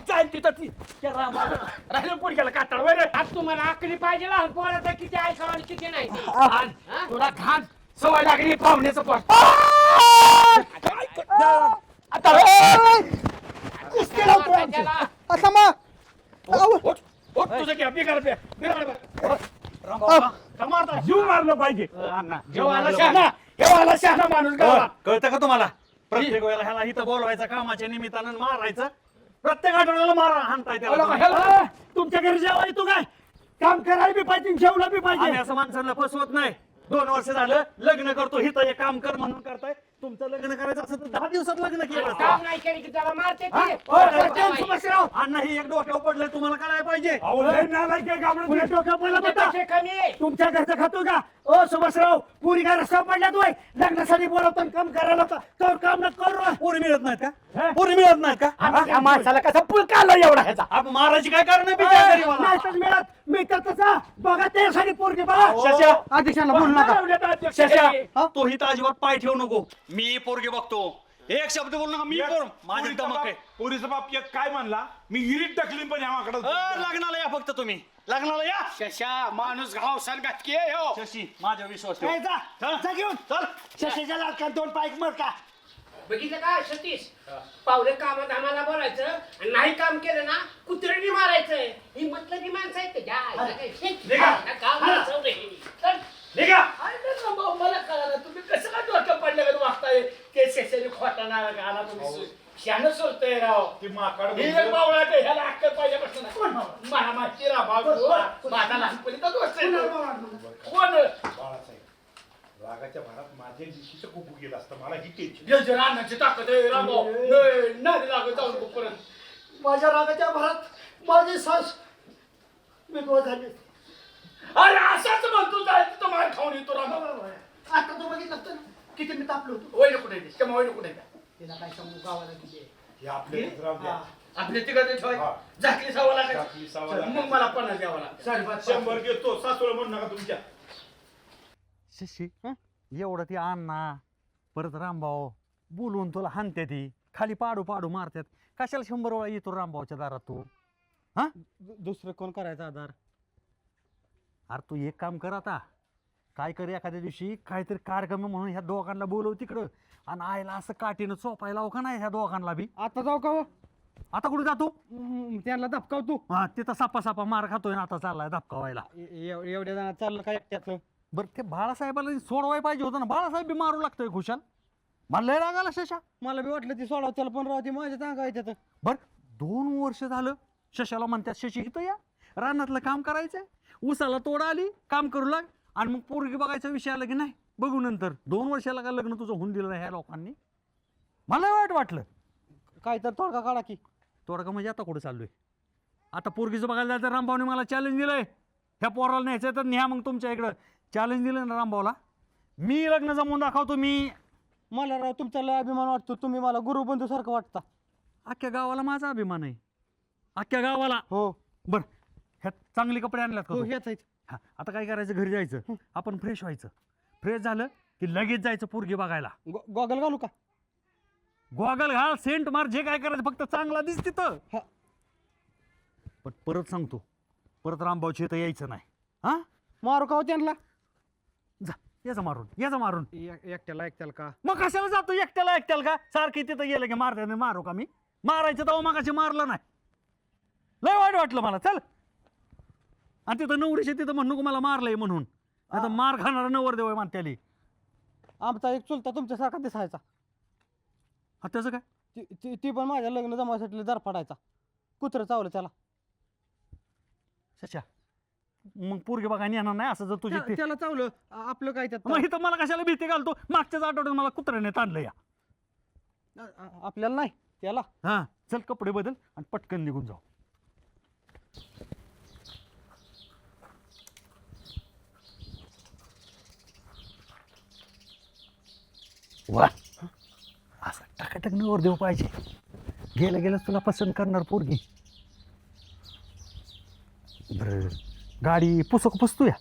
I: जाईल तिथं ती राहिलं पोरी गेला कातड वय रे
E: आज तुम्हाला आकली पाहिजे लहान पोराचं किती ऐकावं आणि किती नाही ते.
I: तुला घाण सवय लागली पाहुण्याचं पण कुस्ती लावतो
E: त्याला
I: तुझं घ्या बिगाड
H: जीव मारलं पाहिजे
I: जेव्हा शहाणा माणूस गावात
G: कळतं का तुम्हाला प्रत्येक वेळेला ह्याला इथं बोलवायचं कामाच्या निमित्तानं मारायचं प्रत्येक आठवड्याला मारा हाणताय त्याला
I: तुमच्या घरी जेव्हा येतो काय काम करायला बी पाहिजे जेवला बी पाहिजे
G: आम्ही असं माणसांना फसवत नाही 2 वर्ष झालं लग्न करतो हिथं एक काम कर म्हणून करताय तुमचं लग्न करायचं असं तर 10 दिवसात लग्न केलं असतं.
E: काम नाही केलं की त्याला मारते ते.
G: अण्णा हे एक डोक्यावर पडलंय तुम्हाला कळायला पाहिजे
H: अहो लय नालायक आहे गाबडं.
I: डोक्या पडला बेटा
E: पैसे कमी आहे.
I: तुमच्या घरचं खातो का ओ सुभाषराव पुरी काय रस्ता पडल्यात वय लग्नासाठी बोलवतो काम करायला तर काम न करू
G: पोरी मिळत नाहीत का पोरी मिळत नाहीत का
I: या माणसाला कसा पुल काढला एवढा ह्याचा
G: आपण मारायची काय कारण आहे बिचार गरीबाला?
I: नाही मिळत मी तर तसा बघा त्यासाठी पोरगी बघा
G: शशा
I: अध्यक्षांना बोलू नका
G: शशा तो हिथं अजिबात पाय ठेवू नको मी पोरगी बघतो एक शब्द बोलू नका मी माझी दमक आहे
H: पोरीचा बाप एक काय म्हणला मी विहिरीत टाकली पण ह्या माकडात
G: लग्नाला या फक्त तुम्ही लग्नाला या
I: शशा माणूस घाव संघात हो
G: शशी माझ्या विश्वास ठेव.
I: ए, जा घेऊन
G: चल
I: शशीच्या लाडका 2 पाईक मर का
E: बघितलं का सतीश पावलं कामात आम्हाला बोलायचं आणि नाही काम केलं ना कुत्र्यांनी मारायचं ही मतलबी माणसं आहेत
I: मला कळलं तुम्ही कसं काय डोक्यात पडलं वागताय ते शेषाने खोटा नारा घाला तुम्ही शान सोडतोय राव
H: ती माकड
I: ही एक बावळा आहे, ह्याला अक्कल पाहिजे बसलं मला माहिती राव माझा लहानपणीचा दोस्त आहे कोण
H: रागाच्या भरात माझ्या दिवशीचं खूप गेलं असतं मला ही टेन्शन
I: रानाची ताकद आहे राम नाही लागत जाऊन परत माझ्या रागाच्या भरात माझी सास विधवा झाली अरे असाच म्हणतो जायचं तर मार खाऊन येतो राम आता तो बघितलं असतं ना किती मी तापलो होतो वैन कुठे तेव्हा वैन कुठे तिला काय सांगू गावाला किती
H: हे आपल्या राहू द्या.
I: आपल्या तिकडे ठेवाय झाकली सावा
H: झाकली सावा
I: लागायची मग मला 50 द्यावा लागतं
H: 100 घेतो सासूला म्हणू नका तुमच्या
G: शशी एवढं ती अण्णा परत रामभाऊ बोलून तुला हाणते ती खाली पाडू पाडू मारतात कशाला 100 वेळा येतो रामभाऊच्या दारात तू हा दुसरं कोण करायचा आधार अरे तू एक काम कर आता काय कर एखाद्या दिवशी काहीतरी कार्यक्रम म्हणून ह्या दोघांना बोलव तिकडं आणि आईला असं काठीनं चोपायला लाव का नाही ह्या दोघांना बी
I: आता जाऊ का
G: आता कुठे जातो
I: त्यांना धपकाव तू
G: हा तिथं सापा सापा मार खातोय ना आता चाललाय धपकावायला
I: एवढ्या जणांना चाललं काय एकट्याचं
G: बरं ते बाळासाहेबाला सोडवाय पाहिजे होतं ना बाळासाहेब बी मारू लागतोय खुशाल मला लय राग आला शशा
I: मला बी वाटलं ती सोडाव त्याला पण राहते माझ्या चांगला येतात
G: बर 2 वर्ष झालं शशाला म्हणतात शशी इथं या रानातलं काम करायचंय उसाला तोड आली काम करू लाग आणि मग पोरगी बघायचा विषय आला की नाही
H: बघू नंतर 2 वर्षाला का लग्न तुझं होऊन दिलं नाही ह्या लोकांनी. मला वाईट वाटलं.
F: काय तर तोडगा काढा की.
H: तोडगा म्हणजे आता कुठे चाललोय? आता पोरगीचं बघायला जायचं. रामभाऊने मला चॅलेंज दिलंय, ह्या पोराला न्यायचं तर न्या मग तुमच्या इकडं. चॅलेंज दिलं ना रामभाऊला, मी लग्न जमवून दाखवतो. मी
F: मला राव तुमचा लय अभिमान वाटतो. तुम्ही मला गुरुबंधू सारखं वाटता.
H: अख्ख्या गावाला माझा अभिमान आहे, अख्ख्या गावाला.
F: हो.
H: बर, ह्यात चांगले कपडे आणल्यात का
F: हो
H: तू?
F: हेच आहेत.
H: हा, आता काय करायचं, घरी जायचं, आपण फ्रेश व्हायचं. फ्रेश झालं की लगेच जायचं पोरगी बघायला.
F: गॉगल घालू का?
H: गॉगल घाल, सेंट मार, जे काय करायचं, फक्त चांगला दिस तिथं.
F: हा.
H: पण परत सांगतो, परत रामभाऊची इथं यायचं नाही. हा,
F: मारू का हो त्यांना?
H: जा, याचा मारून, याचा मारून.
F: एकट्याला का?
H: मग कशाला जातो एकट्याला का? सारखी तिथं गेलं की मारते. मारू का मी? मारायचं तेव्हा मगाशी मारलं नाही. लय वाईट वाटलं मला. चल. आणि तिथं नवरीचे तिथं म्हणू नको मला मारलंय म्हणून. आता मार खाणारा नवर देव म्हणते.
F: आमचा एक चुलता तुमच्यासारखा दिसायचा.
H: हा, त्याचं काय?
F: ती पण माझ्या लग्न जमायसाठी दर पडायचा. कुत्रं चावलं त्याला.
H: सच्या, मग पोरगी बघा येणार नाही असं जर तुझी.
F: त्याला चावलं. आपलं काय त्यात?
H: मग इथं मला कशाला भीती घालतो? मागच्याच आठवड्यात मला कुत्र्याने ताणलं या.
F: आपल्याला नाही, त्याला.
H: हा, चल कपडे बदल आणि पटकन निघून जाऊ. वा, असं टाकाटक नवर देऊ पाहिजे. गेलं गेलंच तुला पसंत करणार पोरगी. बरं, गाडी पुसतो या.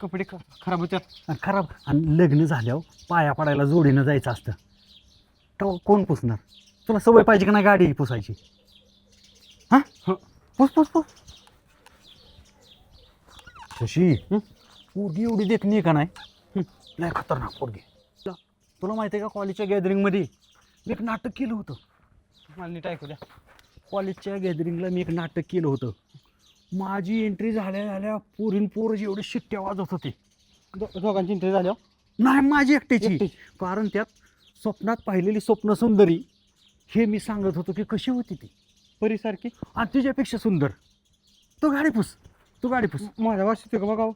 F: कपडे खराब होत्यात.
H: खराब. आणि लग्न झाल्यावर पाया पडायला जोडीनं जायचं असतं. तो कोण पुसणार? तुला सवय पाहिजे का नाही गाडी पुसायची? हा, पुस. शशी, पोरगी एवढी देखणी का नाही? नाही, खतरनाक पोरगी. तुला माहिती आहे का, कॉलेजच्या गॅदरिंगमध्ये एक नाटक केलं होतं.
F: मला नीट ऐकू द्या.
H: कॉलेजच्या गॅदरिंगला मी एक नाटक केलं होतं. माझी एंट्री झाल्या पोर एवढे शिट्ट्या वाजवत होते.
F: दोघांची एंट्री झाली.
H: नाही, माझी एकट्याची. कारण त्यात स्वप्नात पाहिलेली स्वप्न सुंदरी हे मी सांगत होतो की कशी होती ती
F: परीसारखी.
H: आणि तिच्यापेक्षा सुंदर. तू गाडी पुस.
F: माझ्या वाशीत का बघावं?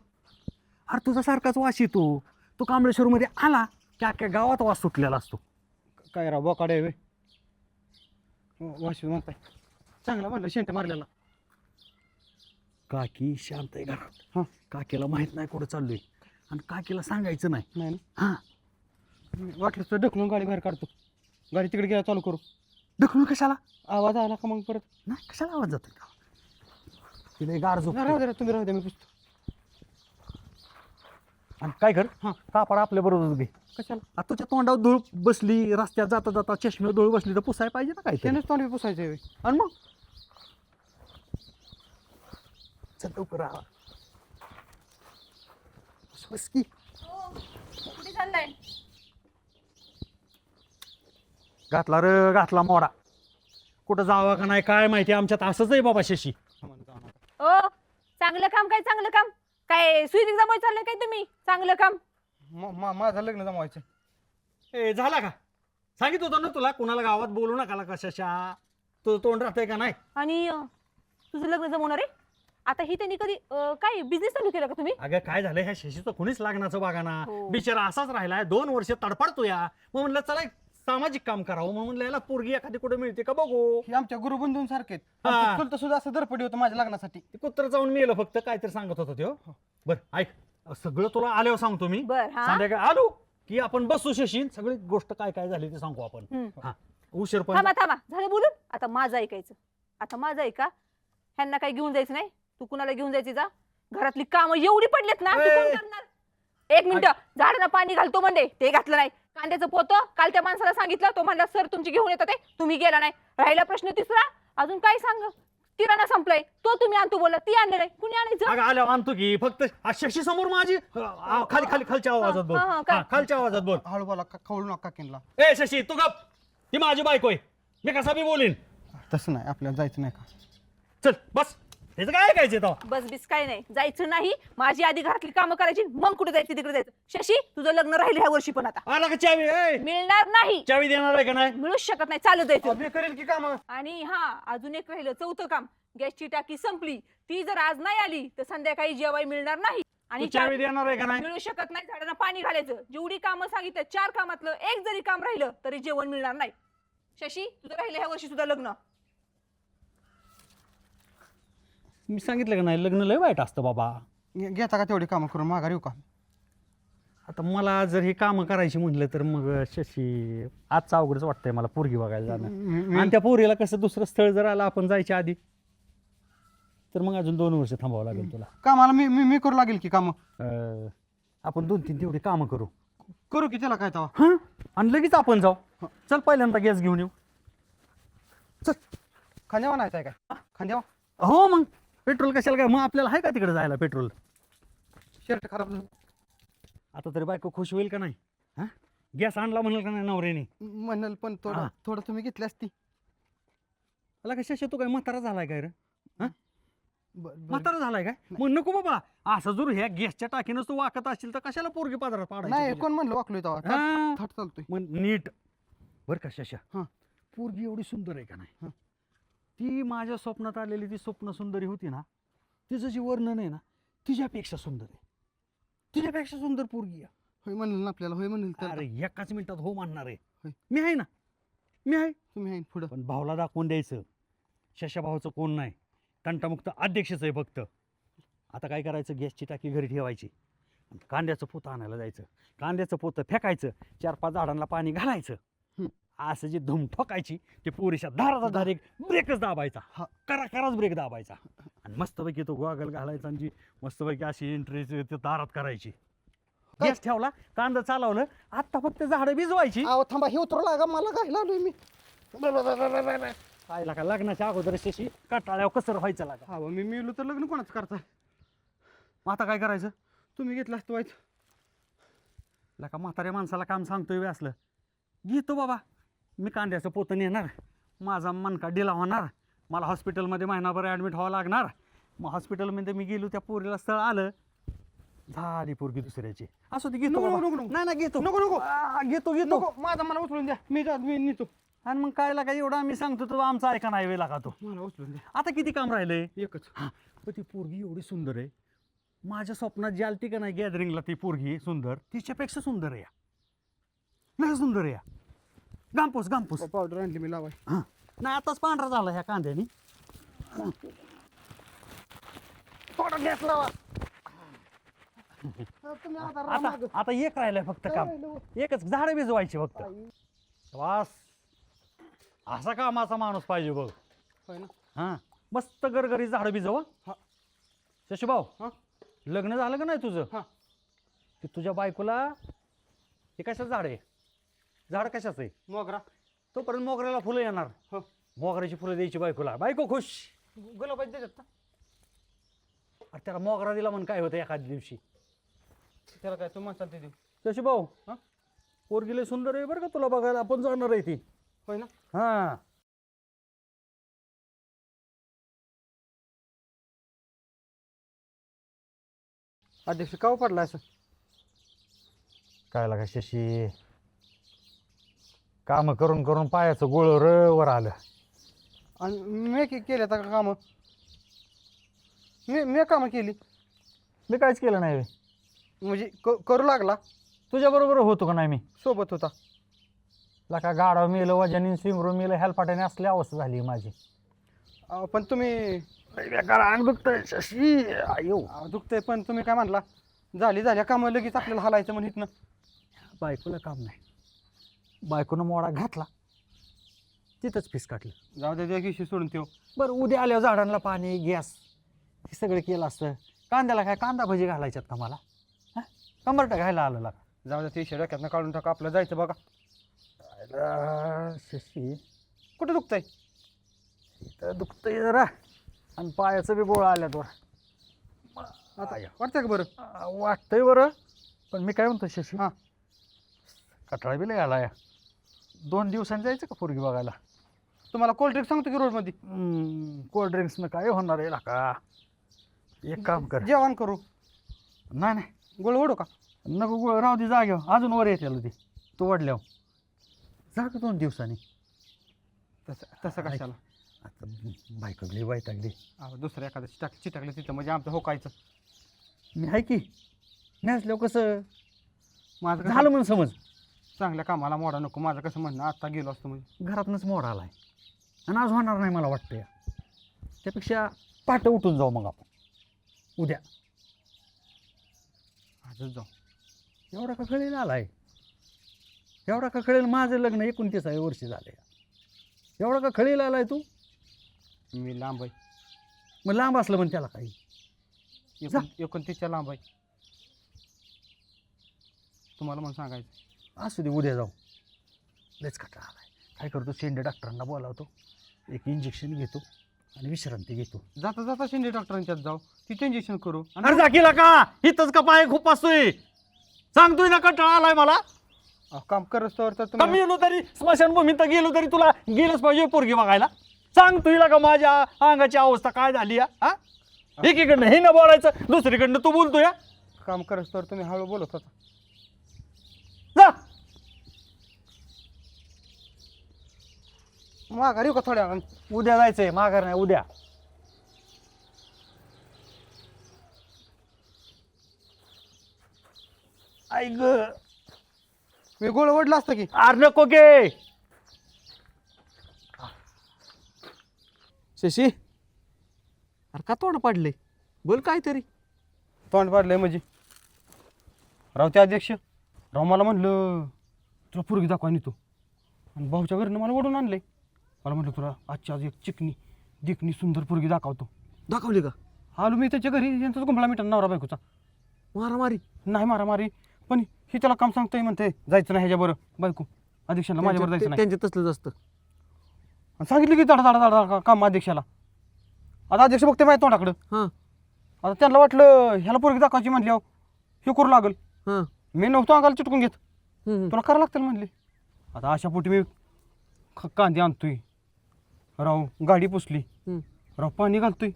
H: अरे तुझा सारखाच वास येतो. तो कांबळेश्वरमध्ये आला की अख्ख्या गावात वास सुटलेला असतो.
F: काय राव बोकाडे वे वाशी म्हणताय. चांगला म्हणलं शेंट मारलेला.
H: काकी शांत आहे घरात.
F: हां.
H: काकीला माहित नाही कुठं चाललोय आणि काकीला सांगायचं नाही.
F: नाही
H: हां,
F: ना? वाटलं तर ढकलून गाडी बाहेर काढतो. गाडी तिकडे गेला चालू करू.
H: ढकलून कशाला?
F: आवाज आला का मग परत?
H: नाही, कशाला आवाज जातोय का? तिला गार झोप.
F: राहू दे, तुम्ही राहू द्या, मी पुसतो.
H: आणि काय कर, कापड आपल्या बरोबर घे.
F: कशाला?
H: आता तुझ्या तोंडावर धूळ बसली, रस्त्यात जाता जाता चष्म्यावर धूळ बसली तर पुसाय पाहिजे ना काय?
F: त्यानेच तोंड पुसायचं आहे.
H: आणि मग चल लवकर आवा. बस की.
A: कुठे चाललाय?
H: घातला मोडा. कुठं जावा का नाही काय माहिती. आमच्यात असंच आहे बाबा शशी.
A: ओ, चांगलं काम काय सुईरिंग जमवाय चाललंय काय तुम्ही? चांगलं काम.
F: माझं लग्न जमवायचं.
H: ए, झाला का? सांगितलं होतं ना तुला, कुणाला गावात बोलू नका कशाशा. तुझं तोंड राहतंय का नाही?
A: आणि तुझं लग्न जमवणार आहे आता? ही त्यांनी कधी काय बिझनेस चालू केला का तुम्ही?
H: अगं काय झालं, ह्या शशीचं कुणीच लागण्याचं बघा ना.
A: हो.
H: बिचारा असाच राहिलाय, 2 वर्ष तडफडतो या. मग म्हणलं चला एक सामाजिक काम करावं. मग म्हणलं याला पोरगी एखादी कुठे मिळते का बघू.
F: हे आमच्या गुरुबंधून सारखे
H: हा.
F: चुलत सुद्धा असं दरपडी होतं माझ्या लग्नासाठी.
H: ते कुत्र जाऊन मेलं फक्त, काहीतरी सांगत होतं ते. बर ऐक, सगळं तुला आल्यावर सांगतो मी.
A: बर, हा.
H: संध्याकाळी आलो की आपण बसू शशी, सगळी गोष्ट काय काय झाली ते सांगू आपण. हा, उशीर पण.
A: थांबा झालं बोलून. आता माझं ऐकायचं. आता माझं ऐका. ह्यांना काही घेऊन जायचं नाही. तू कुणाला घेऊन जायची जा. घरातली कामं एवढी पडलेत ना, ती कोण करणार? 1 मिनिट. झाडांना पाणी घालतो म्हणले, ते घातलं नाही. कांद्याचं पोतं काल त्या माणसाला सांगितलं, तो म्हणला सर तुमची घेऊन येतात, तुम्ही गेला नाही. राहिला प्रश्न तिसरा. अजून काय सांग? किराणा संपलाय, तो तुम्ही आणतो बोला, ती आणलं नाही. कुणी आणायचं?
H: अगं आल्यावर आणतो की. फक्त शशी समोर माझी खालच्या आवाजात बोल. खालच्या आवाजात बोल.
F: हळू बोला, खवळू नका किनला.
H: ए शशी, तू गप. ती माझी बायको आहे, मी कसा बी बोलीन.
F: तसं नाही, आपल्याला जायचं नाही का?
H: चल बस. त्याचं काय ऐकायचं तेव्हा?
A: बस बिस काय नाही, जायचं नाही. माझी आधी घरातली कामं करायची, मग कुठे जायचं तिकडे जायचं. शशी, तुझं लग्न राहिलं ह्या वर्षी पण आता.
H: आला का चावी?
A: मिळणार नाही.
H: चावी देणार आहे का नाही?
A: मिळूच शकत नाही. चालू जायचं.
F: मी करेल की काम.
A: आणि हा, अजून एक राहिलं, 4थं काम. गॅसची टाकी संपली. ती जर आज नाही आली तर संध्याकाळी जेवाय मिळणार नाही. आणि
H: तू चावी देणार आहे का नाही?
A: मिळू शकत नाही. झाडांना पाणी घालायचं. जेवढी कामं सांगितलं 4 कामातलं एक जरी काम राहिलं तरी जेवण मिळणार नाही. शशी तुझं राहिलं ह्या वर्षी सुद्धा लग्न.
H: मी सांगितलं का नाही लग्न लय वाईट असतं बाबा.
F: घेता का तेवढी कामं करून माघार येऊ का?
H: आता मला जर हे कामं करायची म्हटलं तर मग शशी आजचा अवघडच वाटतंय मला पोरगी बघायला जाणं. आणि त्या पोरीला कसं दुसरं स्थळ जर आलं आपण जायच्या आधी तर मग अजून 2 वर्ष थांबावं लागेल तुला.
F: कामाला मी मी मी करू लागेल की कामं?
H: आपण 2-3 तेवढी कामं करू
F: करू की त्याला काय तवा?
H: हां आणि लगेच आपण जाऊ. चल पहिल्यांदा गॅस घेऊन येऊ.
F: चल खांद्यावा नाही काय खांद्यावा?
H: हो मग पेट्रोल कशाला काय, मग आपल्याला आहे का तिकडे जायला पेट्रोल?
F: शर्ट खराब झालं.
H: आता तरी बायको खुश होईल का नाही? हां गॅस आणला म्हणाल का नाही नवऱ्याने?
F: म्हणाल पण
H: हा.
F: थोडं तुम्ही घेतली असती.
H: मला कशा तू काय म्हातारा झालाय काय रे? हां
F: बरं.
H: म्हातारा झालाय काय? मग नको बाबा असं जर ह्या गॅसच्या टाकीनं तू वाकत असशील तर कशाला पोरगी पादरात पाडायची
F: नाही
H: तुझ्या?
F: कोण म्हणलं वाकलोय तवा?
H: हां.
F: थाट चालतोय.
H: मग नीट बर का शशा,
F: हां.
H: पोरगी एवढी सुंदर आहे का नाही?
F: हां.
H: ती माझ्या स्वप्नात आलेली ती स्वप्न सुंदरी होती ना, तिचं जे वर्णन आहे ना तिच्यापेक्षा सुंदर आहे. तिच्यापेक्षा सुंदर पोरगी आहे.
F: होय म्हणलं ना आपल्याला, होय म्हणलं त्याला.
H: अरे एकाच मिनिटात हो म्हणणार आहे.
F: होय.
H: मी आहे ना, मी आहे.
F: तुम्ही आहे पुढं.
H: पण भाऊला दाखवून द्यायचं शशा भाऊचं कोण नाही, तंटामुक्त अध्यक्षच आहे फक्त. आता काय करायचं, गॅसची टाकी घरी ठेवायची, कांद्याचं पोतं आणायला जायचं, कांद्याचं पोतं फेकायचं, 4-5 झाडांना पाणी घालायचं, असं जे धूम ठोकायची ते पोरीच्या दाराचा दार एक ब्रेकच दाबायचा, कराच ब्रेक दाबायचा आणि मस्तपैकी तो गॉगल घालायचा आणि जी मस्तपैकी अशी एंट्री ते दारात करायची. गॅस ठेवला, कांदा चालवलं, आता फक्त झाडं भिजवायची.
F: अहो थांबा, हे उतरला का? मला काय लावलोय मी?
H: काय लागा लग्नाच्या अगोदर शशी कटाळ्यावर कसर व्हायचं लागा.
F: हा मी मिळलो तर लग्न कोणाच करताय?
H: मग आता काय करायचं?
F: तुम्ही घेतलं असतं व्हायचं.
H: लका म्हाताऱ्या माणसाला काम सांगतोय बे असलं. घेतो बाबा, मी कांद्याचं पोतं नेणार, माझा मनका डिला होणार, मला हॉस्पिटलमध्ये महिनाभर ॲडमिट व्हावं लागणार. मग हॉस्पिटलमध्ये मी गेलो, त्या पोरीला स्थळ आलं, झाली पोरगी दुसऱ्याची. असं ते घेतो बाबा. नाही नाही घेतो,
F: नको नको
H: घेतो घेतो.
F: नको, माझा मला उचलून द्या, मी नेतो.
H: आणि मग काय लागा एवढा आम्ही सांगतो तो आमचा ऐका नाही वेळ लागा तो.
F: मला उचलून द्या.
H: आता किती काम राहिलंय?
F: एकच.
H: हा पण ती पोरगी एवढी सुंदर आहे, माझ्या स्वप्नात जी आलती का नाही गॅदरिंगला ती पोरगी सुंदर, तिच्यापेक्षा सुंदर आहे, नाही सुंदर आहे. गांपूस गांपूस
F: पावडर आणली मी लावाय.
H: हां नाही आताच पांढरा झाला ह्या कांद्यानी. थोडा गॅस लावा. आता एक राहिलंय फक्त काम, एकच झाडं भिजवायची फक्त. वास असा कामाचा माणूस पाहिजे बघ.
F: होय ना?
H: हां मस्त गरगरी झाडं भिजव. शशीभाऊ,
F: हां
H: लग्न झालं का नाही तुझं?
F: हां.
H: की तुझ्या बायकोला हे कशाचं झाड आहे? झाड कशाचं आहे?
F: मोगरा.
H: तोपर्यंत मोगऱ्याला फुलं येणार.
F: हो.
H: मोगऱ्याची फुलं द्यायची बायकोला, बायको खुश.
F: गुलाबाची देतात ना?
H: अरे त्याला मोगरा दिला म्हणून काय होतं एखाद्या दिवशी?
F: त्याला काय तुम्हाला चालते देऊ?
H: शशीभाऊ,
F: हां
H: पोरगीले सुंदर आहे बरं का, तुला बघायला आपण जाणार आहे ती.
F: होय ना?
H: हां
F: अध्यक्ष का पडला असं?
H: काय लागा शशी, काम करून करून पायाचं गोळ वर आलं.
F: आणि मी केलं का कामं? मी कामं केली
H: मी काहीच केलं नाही.
F: म्हणजे करू लागला?
H: तुझ्या बरोबर होतो का नाही मी?
F: सोबत होता.
H: लका गाडा मेलं, वजनी स्विमरो मेलं, हेलपाट्याने असली अवस्था झाली माझी.
F: पण तुम्ही
H: अंग दुखतंय शशी, आयो
F: दुखतंय, पण तुम्ही काय म्हणला? झाल्या कामं लगेच आपल्याला हलायचं म्हणत ना.
H: बायकोला काम नाही, बायकोनं मोडा घातला तिथंच फीस काटलं.
F: जाऊ द्या, दिवशी सोडून ठेव.
H: बरं उद्या आल्यावर झाडांना पाणी गॅस हे सगळं केलं असतं. कांद्याला काय कांदा भजी घालायच्यात का मला? हां कंबरटा घ्यायला आलं लागा.
F: जाऊ द्या, ते डोक्यातनं काढून टाका, आपलं जायचं बघा.
H: शशी
F: कुठं दुखतंय?
H: इथं दुखतंय जरा आणि पायाचं बी गोळा आल्यात वर.
F: आता वाटतंय का बरं?
H: वाटतंय बरं, पण मी काय म्हणतो शशी,
F: हां
H: कटाळा बी लय आलाय. 2 दिवसांनी जायचं का पोरगी बघायला?
F: तुम्हाला कोल्ड्रिंक सांगतो की रोडमध्ये.
H: कोल्ड्रिंक्सनं काय होणार आहे का? एक काम कर,
F: जेवण करू.
H: नाही नाही
F: गोळ ओढू का?
H: नको गोळ राहू दे जाग्यावर, अजून वर येते ती तू वाढल्यावर जा का 2 दिवसांनी.
F: तसं कशाला?
H: आता बायको गेली वैतागली.
F: दुसऱ्या एखाद्या चिटाकलं तिथं म्हणजे आमचं होकायचं.
H: मी आहे की नसल्यावर कसं
F: माझं कसं-
H: झालं म्हणून समज.
F: चांगल्या कामाला मोडा नको. माझं कसं म्हणणं, आता गेलो असतो म्हणजे.
H: घरातनंच मोड आलाय आणि आज होणार नाही मला वाटतं या. त्यापेक्षा पहाटे उठून जाऊ मग आपण उद्या.
F: आजच जाऊ.
H: एवढा का कळेल आलाय, एवढा का कळेल माझं लग्न 29 वर्ष झाले. एवढा का कळेल आलाय तू.
F: मी लांब आहे.
H: मग लांब असलं पण त्याला काही
F: 29च्या लांब आहे. तुम्हाला म्हणून सांगायचं.
H: असू दे उद्या जाऊ. लयच खटरा आलाय. काय करतो शेंडे डॉक्टरांना बोलावतो, एक इंजेक्शन घेतो आणि विश्रांती घेतो.
F: जाता जाता शिंदे डॉक्टरांच्यात जाऊ, तिथे इंजेक्शन करू. आणि
H: अरे जाकीला का इथंच का पाय खूप असतोय. सांगतोय ना कंटाळा आलाय मला.
F: काम करस्तोवर तर
H: कमी गेलो तरी स्मशानभूमीत तर गेलो तरी तुला गेलंच पाहिजे पोरगी बघायला. सांग तुला का माझ्या अंगाची अवस्था काय झाली हा. एकीकडनं हे न बोलायचं, दुसरीकडनं तू बोलतोय.
F: काम करस्तोवर तुम्ही हळू बोलत होता.
H: जा
F: माघारी येऊ का थोड्या वेळानं?
H: उद्या जायचंय, माघार नाही उद्या. ऐक
F: मी गोळ ओढला असतं की.
H: आर नको गे.
F: शशी, अरे का तोंड पाडले? बोल काहीतरी. तोंड पाडलंय म्हणजे रावते अध्यक्ष, राव मला म्हणलं तुला पोरगी दाखवा नेतो, आणि भाऊच्या घरनं मला ओढून आणलंय. मला म्हटलं तुला आजची आज एक चिकनी दिकनी सुंदर पोरगी दाखवतो. दाखवली का? आलो मी त्याच्या घरी. यांचाच गुंफळा मिटन नवरा बायकोचा. मारामारी नाही, मारामारी पण ही त्याला काम सांगतोय, म्हणते जायचं नाही ह्याच्याबरोबर. बायको अध्यक्षाला माझ्याबरोबर जायचं नाही. त्यांच्या तसलंच असतं. सांगितलं की दाडा दाडा दाडा काम अध्यक्षाला. आता अध्यक्ष बघते माझ्या तोंडाकडं. हां, आता त्यांना वाटलं ह्याला पोरगी दाखवायची म्हटल्यावर हे करू लागल. हां, मी नव्हतो अंगाला चिटकून घेत. तुला करावं लागतं म्हणले. आता अशा पोटी मी कांदे आणतोय, राव गाडी पुसली, राव पाणी घालतोय,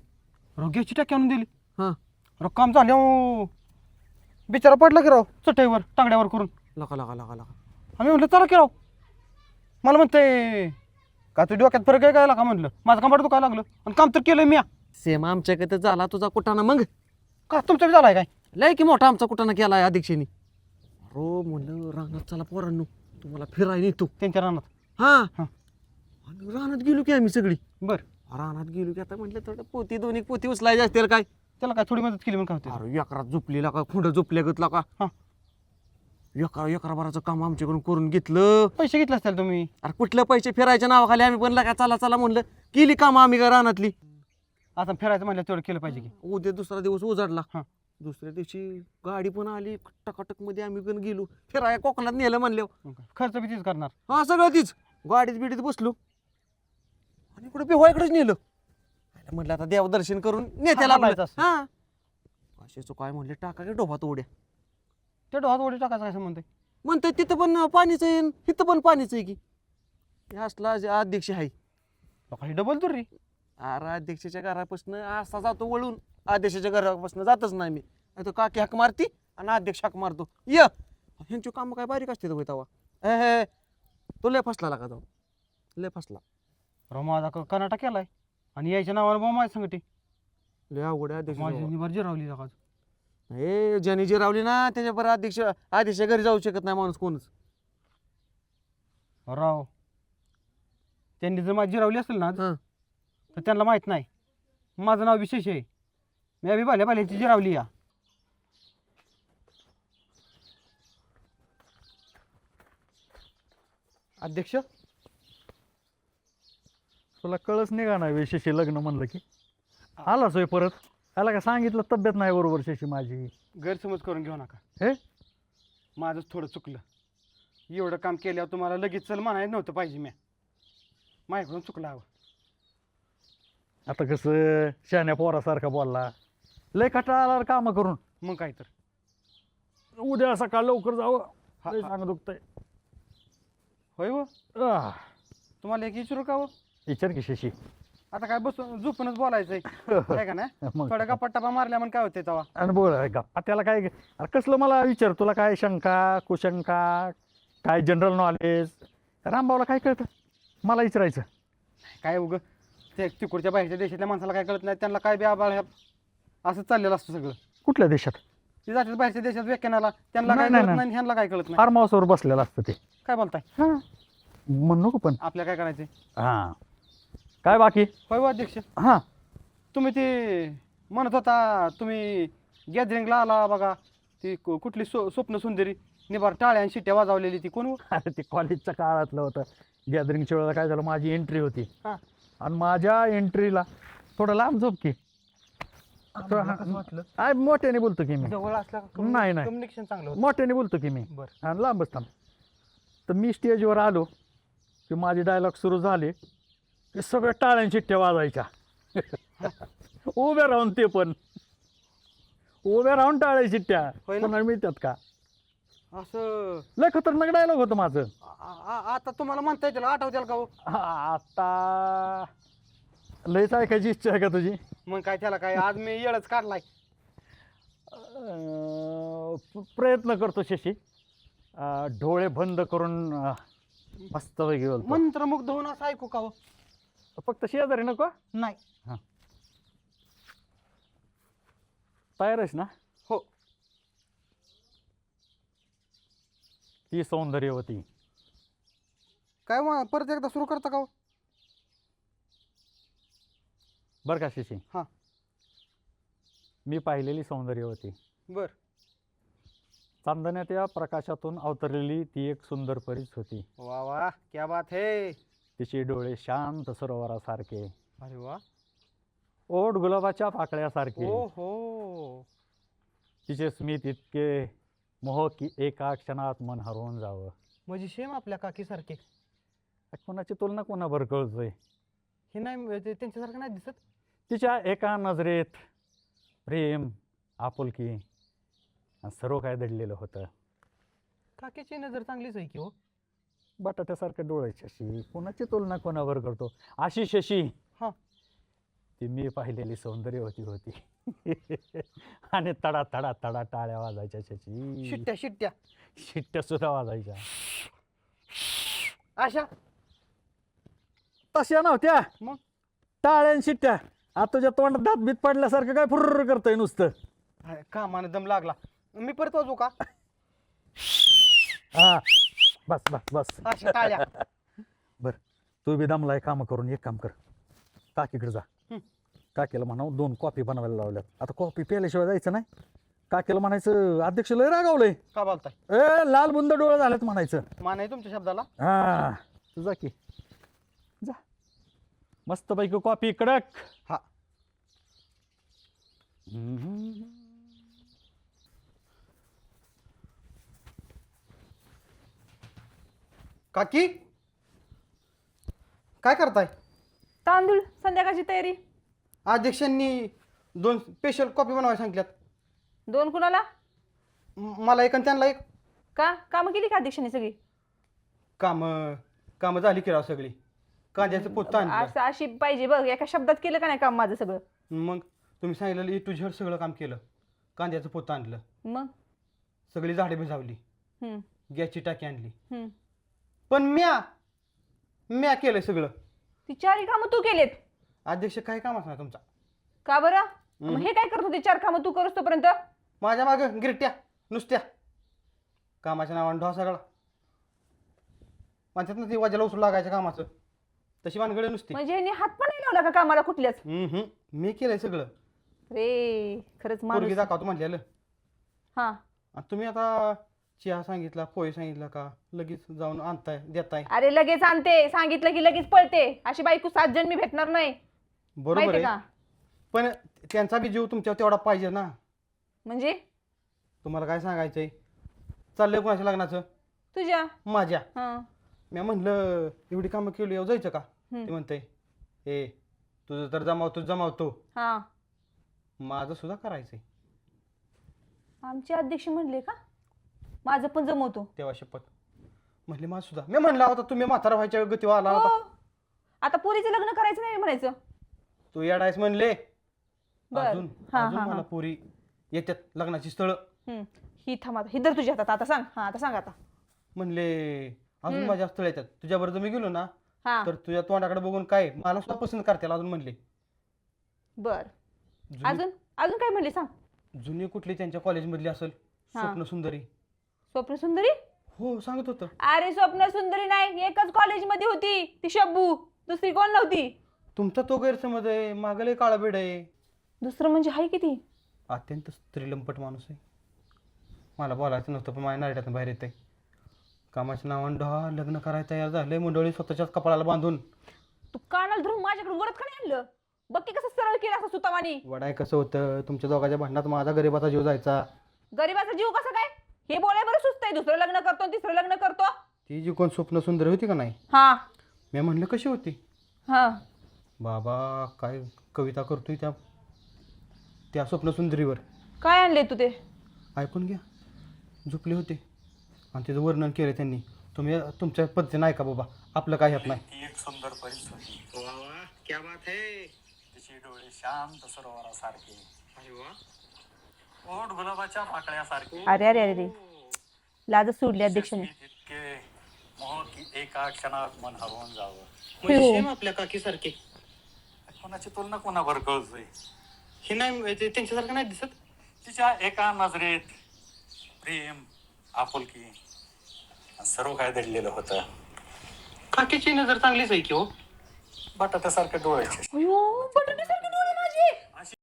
F: राव गॅसची टाकी आणून दिली. हां, राव काम झाल्यावर बिचारा पडला की राव चटईवर टांगड्यावर करून. लका लका लका लका. आम्ही म्हटलं चला की राव. मला म्हणते का तू डोक्यात फरक आहे काय का म्हणलं. माझं कंबर दुखायला लागलं आणि काम तर केलंय मी.
L: सेम आमच्याकडे झाला तुझा कुटाणा. मग
F: का तुमचा बी झालाय काय?
L: लय की मोठा आमचा कुटाणा केलाय अध्यक्षांनी. रो म्हणलं रानात चला पोरांनो तुम्हाला फिरायला नेतो
F: त्यांच्या रानात.
L: हा
F: हा.
L: आणि रानात गेलो की आम्ही सगळी.
F: बर,
L: रानात गेलो की आता म्हटलं थोडं पोती दोन्ही पोती उचलायचे असतील काय.
F: त्याला काय थोडी मदत केली म्हणून काय होते?
L: अरे एकरात झोपलेला का खुंड झोपल्या घेतला का.
F: हा.
L: एकराभराचं काम आमच्याकडून करून घेतलं.
F: पैसे घेतले असतील तुम्ही?
L: अरे कुठल्या पैसे फिरायच्या नावाखाली आम्ही पण का चला चला म्हणलं केली काम आम्ही का रानातली.
F: आता फिरायचं म्हणलं तेवढं केलं पाहिजे की.
L: उद्या दुसरा दिवस उजाडला.
F: हा.
L: दुसऱ्या दिवशी गाडी पण आली टकाटक मध्ये आम्ही पण गेलो फिराया. कोकणात नेलं म्हणलं.
F: खर्च बी तीच करणार.
L: हा सगळं तीच. गाडीत बिडीत बसलो आणि कुठे पिवायकडेच नेलं. म्हटलं आता देवदर्शन करून नेत्याला
F: हालायचं असं.
L: हा असेच काय म्हणले टाका की डोभात उड्या.
F: ते डोहात ओढी टाकायचं काय संबंध आहे?
L: म्हणतात तिथं पण पाणीच आहे इथं पण पाणीच आहे की. हे असला जे अध्यक्ष आहे.
F: काही डबल तर रे.
L: अरे अध्यक्षाच्या घरापासून असा जातो वळून, अध्यक्षाच्या घरापासून जातच नाही मी. आता काकी हाक मारती आणि अध्यक्ष हाक मारतो य. ह्यांची काम काय बारीक असते तवा. हे तो लय फसला का जाऊ लय फसला.
F: राव माझा कर्नाटक केलाय आणि यायच्या नावाला बॉम्ब आहे संगती.
L: लय अवघड आहे अध्यक्ष.
F: माझी बरं जिरावली जागा.
L: हे ज्याने जे रावली ना त्याच्याबरोबर अध्यक्ष घरी जाऊ शकत नाही माणूस कोणच.
F: राव त्यांनी जर माझी जिरावली असेल ना
L: हां.
F: तर त्यांना माहित नाही माझं नाव विशेष आहे. मी अभि भाल्या भाल्याची जिरावली या.
H: अध्यक्ष तुला कळच निघा नाही वे शशी लग्न म्हणलं की आला सोय परत. त्याला काय सांगितलं तब्येत नाही बरोबर शशी माझी.
F: गैरसमज करून घेऊ नका.
H: हे
F: माझंच थोडं चुकलं. एवढं काम केल्यावर तुम्हाला लगेच चल म्हणायचं नव्हतं पाहिजे. मी माझ्याकडून चुकलं हवं.
H: आता कसं शहाण्या पोरासारखा बोलला. लय कटाळा आला कामं करून.
F: मग काय तर.
H: उद्या सकाळ लवकर जावं. लय सांग दुखतंय.
F: होय हो.
H: आह,
F: तुम्हाला एक विचारू का हो?
H: विचार की शशी.
F: आता काय बसून झोपूनच बोलायचंय आहे का ना.
H: मग
F: थोड्या गप्पा टप्पा मारल्या म्हणून काय होते तेव्हा.
H: आणि बोल का त्याला काय अरे कसलं मला विचार तुला काय शंका कुशंका काय जनरल नॉलेज. रामभाऊला काय कळतं मला विचारायचं.
F: काय उगं ते तिकडच्या बाहेरच्या देशातल्या माणसाला काय कळत नाही. त्यांना काय बी आबाळ असं चाललेलं असतं सगळं.
H: कुठल्या देशात?
L: ते जातात बाहेरच्या देशात व्याख्यानाला, त्यांना
H: नाही,
L: काय
H: नाही,
L: कळत
H: नाही.
L: नाही ह्यांना काय कळत नाही.
H: फार्म हाऊसवर बसलेलं असतं ते.
L: काय बोलताय?
H: म्हणू नको पण.
L: आपल्या काय करायचंय?
H: हा काय बाकी?
L: होय हो अध्यक्ष.
H: हा
L: तुम्ही ते म्हणत होता तुम्ही गॅदरिंगला आला बघा, ती कुठली स्वप्न सुंदरी निभार टाळ्या आणि शिट्ट्या वाजवलेली ती कोण हो?
H: अरे ते कॉलेजच्या काळातलं होतं. गॅदरिंगच्या वेळेला काय झालं, माझी एंट्री होती
L: हा.
H: आणि माझ्या एंट्रीला थोडं लांब झोप की.
L: कसं वाटलं?
H: काय मोठ्याने बोलतो की मी.
L: जवळ असल्या
H: नाही, नाही.
L: कम्युनिकेशन चांगलं होतं.
H: मोठ्याने बोलतो की मी.
L: बरं.
H: आणि लांबच थांब. तर मी स्टेजवर आलो की माझे डायलॉग सुरू झाले की सगळ्या टाळ्यांची शिट्ट्या वाजायच्या. उभ्या राहून, ते पण उभ्या राहून टाळ्या शिट्ट्या
L: होय ना?
H: कोणाला मिळतात का?
L: असं
H: लय खतरनाक डायलॉग होतं माझं.
L: आता तुम्हाला म्हणता येतील, आठवतील का हो?
H: आता लयच ऐकायची इच्छा आहे का तुझी?
L: मग काय त्याला काय, आज मी येळच काढलाय.
H: प्रयत्न करतो शशी. डोळे बंद करून मस्त पैकी बोलतो.
L: मंत्रमुग्ध होऊन असं ऐकू का हो?
H: फक्त शेजारी नको.
L: नाही.
H: तयार आहेस ना?
L: हो.
H: ती सौंदर्यवती.
L: काय मग परत एकदा सुरू करता का हो?
H: बर का शशी?
L: हा.
H: मी पाहिलेली सौंदर्यवती.
L: बर.
H: चांदण्याच्या प्रकाशातून अवतरलेली ती एक सुंदर परीच होती.
L: वा वा, क्या बात है.
H: तिचे डोळे शांत सरोवरासारखे,
L: अरे वा.
H: ओठ गुलाबाच्या पाकळ्यासारखे.
L: ओ हो.
H: तिचे स्मित इतके मोह की एका क्षणात मन हरवून जावं.
L: म्हणजे सेम आपल्या काकीसारखे.
H: कोणाची तुलना कोणावर कळतोय?
L: हे नाही, त्यांच्यासारखं नाही दिसत.
H: तिच्या एका नजरेत प्रेम, आपुलकी आणि सर्व काय दडलेलं होतं.
L: काकीची नजर चांगलीच आहे की हो.
H: बटाट्यासारखं डोळे शशी, कोणाची तुलना कोणावर करतो? अशी शशी
L: हा.
H: ती मी पाहिलेली सौंदर्यवती होती. आणि तडा तडा तडा टाळ्या वाजायच्या शशी.
L: शिट्ट्या शिट्ट्या
H: शिट्ट्या सुद्धा वाजायच्या.
L: अशा
H: तशा नव्हत्या,
L: मग
H: टाळ्यान शिट्ट्या. आता तुझ्या तोंडात दात बीत पडल्यासारखं काय फुर्र करतोय नुसतं.
L: कामाने दम लागला. मी परत वाजू का?
H: हा बस बस बस.
L: अशा टाळ्या.
H: बर, तू बी दमलाय काम करून एक काम कर, काकीकडे जा. काकीला म्हणावं 2 कॉफी बनवायला लावल्यात. आता कॉफी प्यायल्याशिवाय जायचं नाही. काकीला म्हणायचं अध्यक्ष लय रागावलंय.
L: का बोलताय?
H: लाल बुंद डोळे झालेत म्हणायचं.
L: मान आहे तुमच्या शब्दाला.
H: हा तू जा की जा. मस्त पैकी कॉफी कडक.
L: हा. काकी काय करताय?
A: तांदूळ संध्याकाळची तयारी.
L: अध्यक्षांनी 2 स्पेशल कॉफी बनवायला सांगितल्यात.
A: 2 कुणाला?
L: मला एक आणि त्यांना एक.
A: का कामं केली का अध्यक्षांनी सगळी?
L: कामं झाली की राव सगळी. कांद्याचं पोतं आणलं.
A: असं अशी पाहिजे बघ, एका शब्दात केलं का नाही काम माझं सगळं?
L: मग तुम्ही सांगितलं ए टू झेड सगळं काम केलं. कांद्याचं पोतं आणलं,
A: मग
L: सगळी झाडे भिजावली,
A: हम्म,
L: गॅसची टाकी आणली.
A: हम्म.
L: पण म्या केलं सगळं.
A: ती 4 कामं तू केलेत.
L: अध्यक्ष काय काम असणार तुमचा?
A: का बरं? मग हे काय करत होते 4 कामं तू करस तोपर्यंत?
L: माझ्या मागं गिरट्या नुसत्या कामाच्या नावाने ढोसा सगळा म्हणतात ना, ती वाजायला उचलू लागायच्या कामाचं, तशी वानगडे नुसती.
A: म्हणजे ह्यांनी हात पण नाही लावला का कामाला कुठल्याच?
L: मी केलंय सगळं.
A: रे खरंच
L: पोरगी
A: माणूस.
L: दाखवतो म्हटलेलं.
A: हा.
L: आणि तुम्ही आता चहा सांगितला, पोहे सांगितला का लगेच जाऊन आणताय देताय.
A: अरे लगेच आणते, सांगितलं की लगेच पळते. अशी बायको 7 जन्मी भेटणार नाही.
L: बरोबर
A: माहितीये
L: आहे,
A: का?
L: पण त्यांचा बी जीव तुमच्यावर तेवढा पाहिजे ना.
A: म्हणजे
L: तुम्हाला काय सांगायचंय? चाललंय कोणाच्या लग्नाचं?
A: तुझ्या.
L: माझ्या.
A: हा.
L: मी म्हणलं एवढी कामं केली, येऊ जायचं का?
A: हम्म.
L: ते म्हणते हे तुझं तर जमावतो
A: हा.
L: माझं सुद्धा करायचंय.
A: आमचे अध्यक्ष म्हणले का माझं पण जमवतो?
L: तेव्हा शपथ म्हणले माझं सुद्धा. मी म्हणला होता तुम्ही म्हातारा व्हायच्या गतीवर आला होता.
A: हो. आता पोरीचं लग्न करायचं नाही म्हणायचं.
L: तू येडायस म्हणले.
A: बर.
L: अजून
A: हा,
L: अजून
A: हा,
L: मला
A: हा.
L: पोरी येतात लग्नाची स्थळं.
A: ही थांब आता, ही धर तुझ्या हातात. आता सांग. हा आता सांग आता.
L: म्हणले अजून माझ्या स्थळ येतात. तुझ्याबरोबर मी गेलो ना
A: हा.
L: तर तुझ्या तोंडाकडे बघून काय मला सुद्धा पसंत करतील अजून म्हणले.
A: बर. अजून अजून काय म्हणले सांग.
L: जुनी कुठली त्यांच्या कॉलेजमधली असेल
A: हा.
L: स्वप्न सुंदरी.
A: स्वप्न सुंदरी?
L: हो सांगत होतं.
A: अरे स्वप्न सुंदरी नाही, एकच कॉलेजमध्ये होती ती शब्बू, दुसरी कोण नव्हती.
L: तुमचा तो गैरसमज आहे. मागले काळा बेड आहे.
A: दुसरं म्हणजे आहे किती
L: अत्यंत स्त्रीलंपट माणूस आहे. मला बोलायचं नव्हतं पण माझ्या नारड्यातून बाहेर येते. कामाच्या नावानं डहा लग्न करायला तयार झाले. मंडळी स्वतःच्याच कपाळाला बांधून.
A: तू कानाला धरून माझ्याकडे वरत का नाही आणलं? बघ की कसं सरळ केलं असं सुतावानी.
L: वडाय कसं होतं तुमच्या दोघांच्या भांडणात माझा गरीबाचा जीव जायचा.
A: गरीबाचा जीव कसं काय? हे बोलाय बरं सुस्त आहे. दुसरं लग्न करतो आणि तिसरं लग्न करतो.
L: ती जी कोण स्वप्न सुंदर होती का नाही,
A: हा
L: मी म्हणलं कशी होती.
A: हा
L: बाबा काय कविता करतोय त्या त्या स्वप्न सुंदरीवर.
A: काय आणले तू ते?
L: ऐकून घ्या. झोपले होते आणि तिचं वर्णन केलं त्यांनी. तुम्ही तुमच्या पद्धतीने ऐका बाबा, आपलं काय होत नाही.
H: ती एक सुंदर परिस्थिती. क्या बात है. तिचे डोळे शांत सरोवरासारखे. अरे वा. ओठ गुलाबाच्या पाकळ्यासारखे.
A: अरे अरे अरे लाज सोडली अध्यक्षाने.
H: इतके मोह की एका क्षणात मन हरवून जावं.
A: हो.
L: आपल्या काकीसारखे.
H: कोणाची तुलना कोणावर कळतोय.
L: हे नाही त्यांच्यासारखं नाही दिसत.
H: तिच्या एका नजरेत प्रेम, आपुलकी सर्व काय दडलेलं होतं.
L: काकीची नजर चांगलीच आहे की हो.
H: बटाट्यासारखे डोळ्याचे.
A: अयो बटाट्यासारखे डोळे माझे.